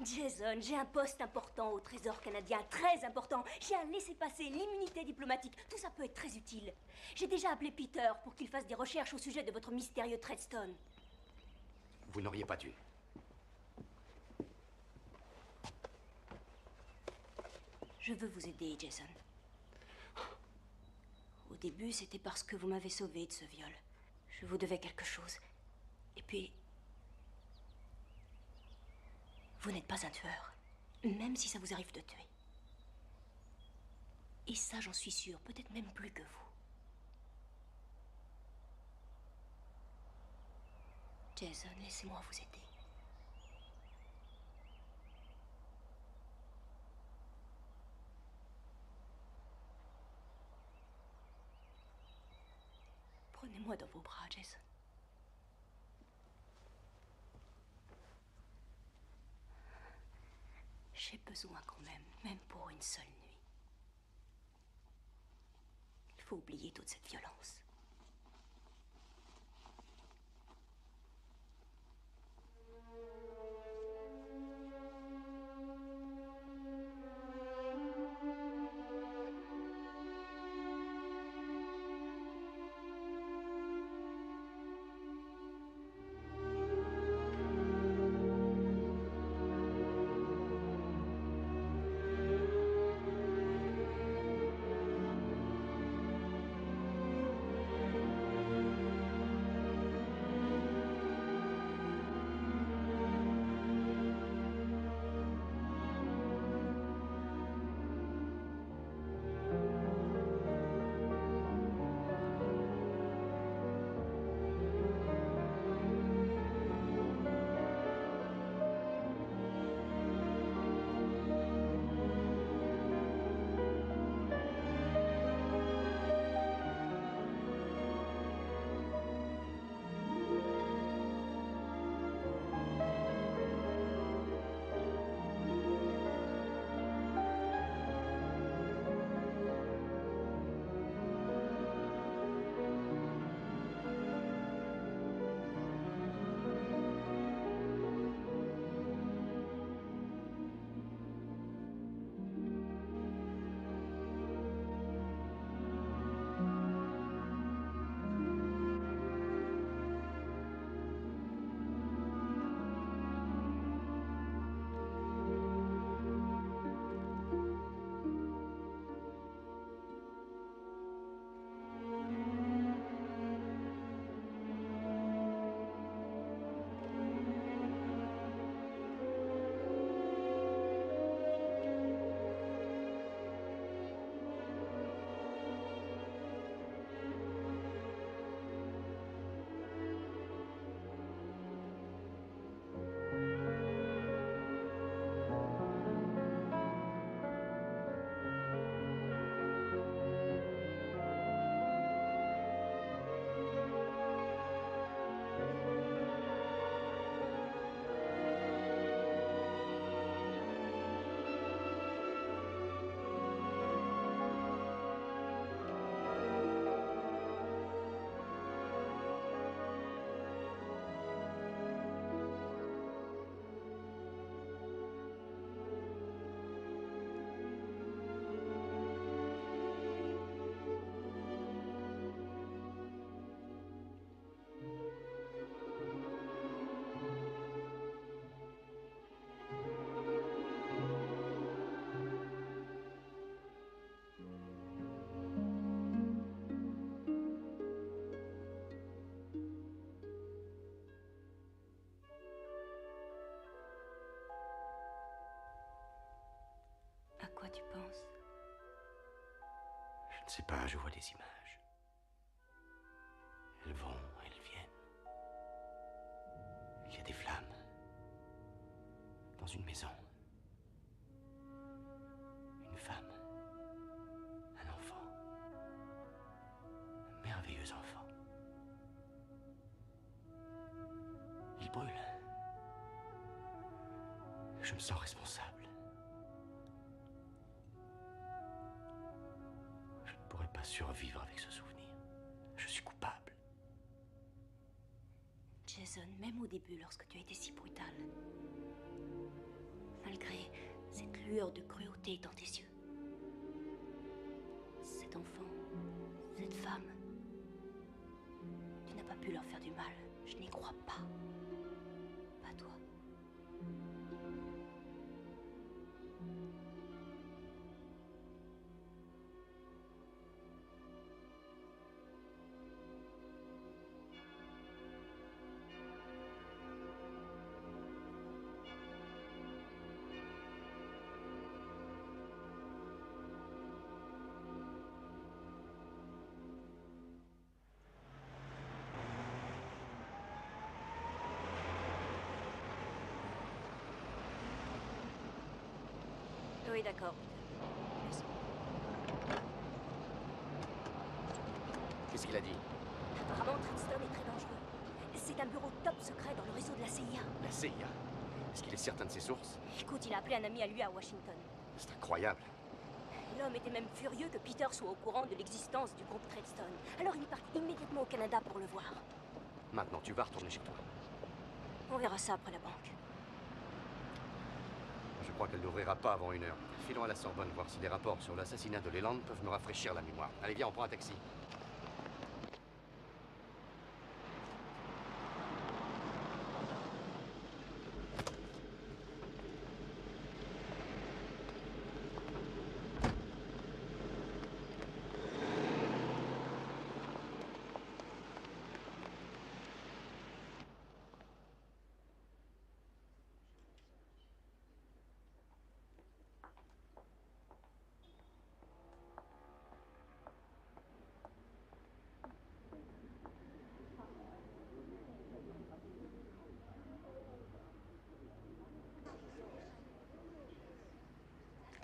Jason, j'ai un poste important au Trésor canadien, très important. J'ai un laissez-passer, l'immunité diplomatique. Tout ça peut être très utile. J'ai déjà appelé Peter pour qu'il fasse des recherches au sujet de votre mystérieux Treadstone. Vous n'auriez pas dû. Je veux vous aider, Jason. Au début, c'était parce que vous m'avez sauvé de ce viol. Je vous devais quelque chose. Et puis... vous n'êtes pas un tueur, même si ça vous arrive de tuer. Et ça, j'en suis sûre, peut-être même plus que vous. Jason, laissez-moi vous aider. Prenez-moi dans vos bras, Jason. J'ai besoin quand même pour une seule nuit. Il faut oublier toute cette violence. sais pas, je vois des images. Elles vont, elles viennent. Il y a des flammes. Dans une maison. Une femme. Un enfant. Un merveilleux enfant. Il brûle. Je me sens responsable. Je ne pourrais pas survivre avec ce souvenir. Je suis coupable. Jason, même au début, lorsque tu as été si brutal, malgré cette lueur de cruauté dans tes yeux, cet enfant, cette femme, tu n'as pas pu leur faire du mal. Je n'y crois pas. Pas toi. Oui, d'accord. Merci. Qu'est-ce qu'il a dit? Apparemment, Treadstone est très dangereux. C'est un bureau top secret dans le réseau de la CIA. La CIA? Est-ce qu'il est certain de ses sources? Écoute, il a appelé un ami à lui à Washington. C'est incroyable. L'homme était même furieux que Peter soit au courant de l'existence du groupe Treadstone. Alors il part immédiatement au Canada pour le voir. Maintenant, tu vas retourner chez toi. On verra ça après la banque. Je crois qu'elle n'ouvrira pas avant 1 heure. Filons à la Sorbonne voir si les rapports sur l'assassinat de Leland peuvent me rafraîchir la mémoire. Allez, viens, on prend un taxi.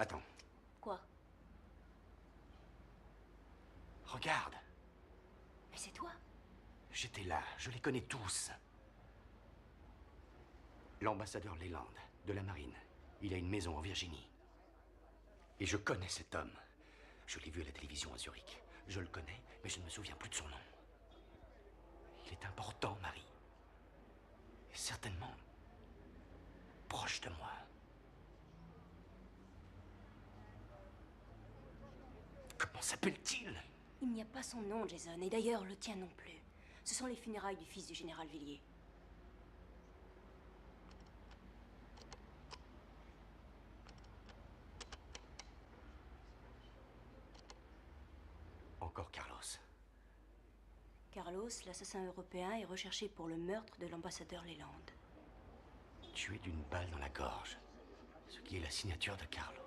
Attends. Quoi? Regarde. Mais c'est toi? J'étais là, je les connais tous. L'ambassadeur Leland, de la marine. Il a une maison en Virginie. Et je connais cet homme. Je l'ai vu à la télévision à Zurich. Je le connais, mais je ne me souviens plus de son nom. Il est important, Marie. Et certainement proche de moi. Comment s'appelle-t-il? Il n'y a pas son nom, Jason, et d'ailleurs le tien non plus. Ce sont les funérailles du fils du général Villiers. Encore Carlos. Carlos, l'assassin européen, est recherché pour le meurtre de l'ambassadeur Leland. Tué d'une balle dans la gorge. Ce qui est la signature de Carlos.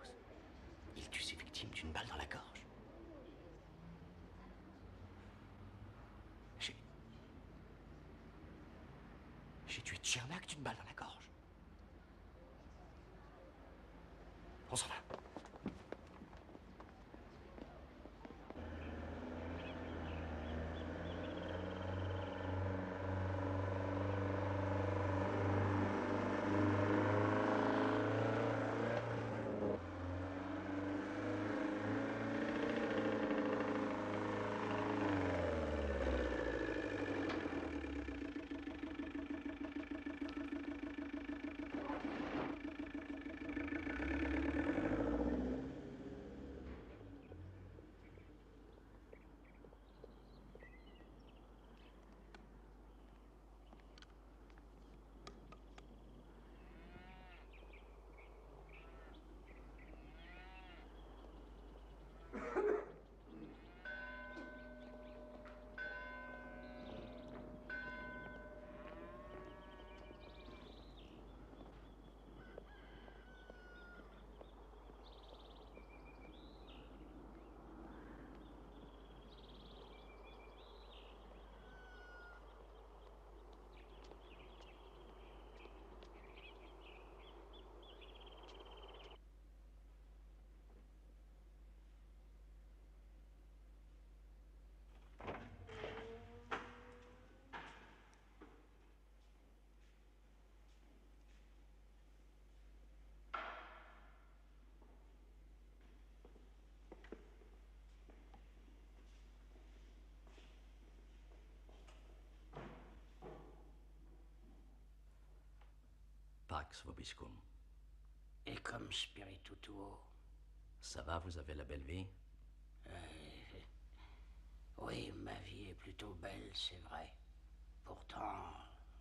Il tue ses victimes d'une balle dans la gorge. J'ai tué Tchernak d'une balle dans la gorge. On s'en va. Pax vobiscum. Et comme spiritu tuo. Ça va, vous avez la belle vie? Oui, ma vie est plutôt belle, c'est vrai. Pourtant,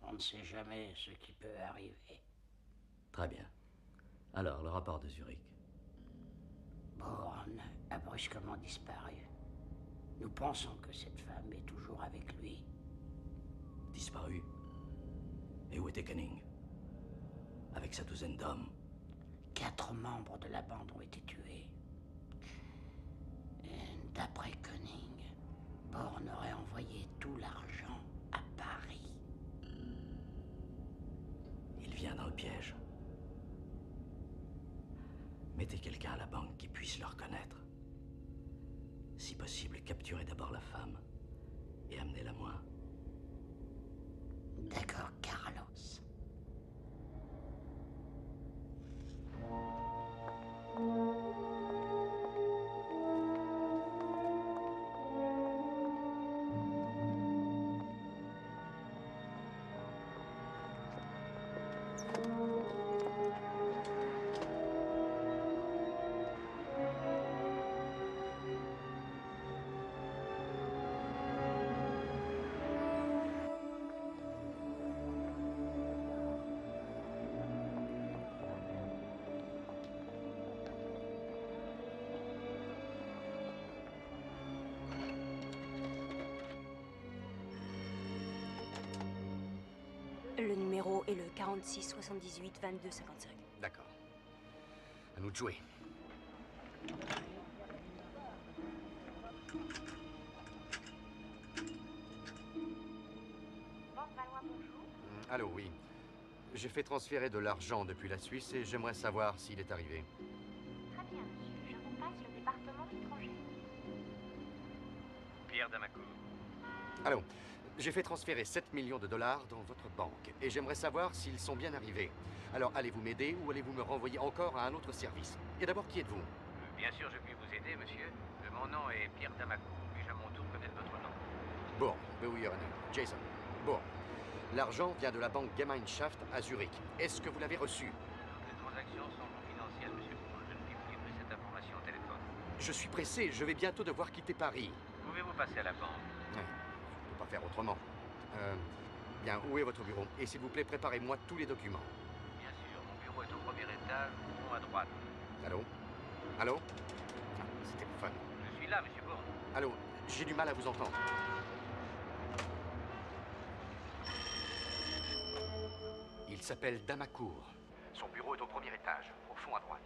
on ne sait jamais ce qui peut arriver. Très bien. Alors, le rapport de Zurich. Bourne a brusquement disparu. Nous pensons que cette femme est toujours avec lui. Disparu? Et où était Canning? Avec sa douzaine d'hommes? 4 membres de la bande ont été tués. D'après Koenig, Bourne aurait envoyé tout l'argent à Paris. Il vient dans le piège. Mettez quelqu'un à la banque qui puisse le reconnaître. Si possible, capturez d'abord la femme et amenez-la moi. D'accord, Carlos. Le numéro est le 46 78 22 55. D'accord. À nous de jouer. Allô, oui. J'ai fait transférer de l'argent depuis la Suisse et j'aimerais savoir s'il est arrivé. Très bien, monsieur. Je vous passe le département étranger. Pierre Damacourt. Allô. J'ai fait transférer 7 millions de dollars dans votre banque et j'aimerais savoir s'ils sont bien arrivés. Alors, allez-vous m'aider ou allez-vous me renvoyer encore à un autre service? Et d'abord, qui êtes-vous? Bien sûr, je puis vous aider, monsieur. Mon nom est Pierre Damacourt. Puis-je à mon tour connaître votre nom? Bon, Jason. Bon. L'argent vient de la banque Gemeinschaft à Zurich. Est-ce que vous l'avez reçu? Les transactions sont confidentielles, monsieur Bourne. Je ne puis vous livrer cette information au téléphone. Je suis pressé, je vais bientôt devoir quitter Paris. Pouvez-vous passer à la banque? Ouais, je ne peux pas faire autrement. Bien, où est votre bureau? Et s'il vous plaît, préparez-moi tous les documents. Bien sûr, mon bureau est au premier étage, au fond à droite. Allô? Allô? Ah, c'est téléphone. Je suis là, monsieur Bourne. Allô? J'ai du mal à vous entendre. Il s'appelle Damacourt. Son bureau est au premier étage, au fond à droite.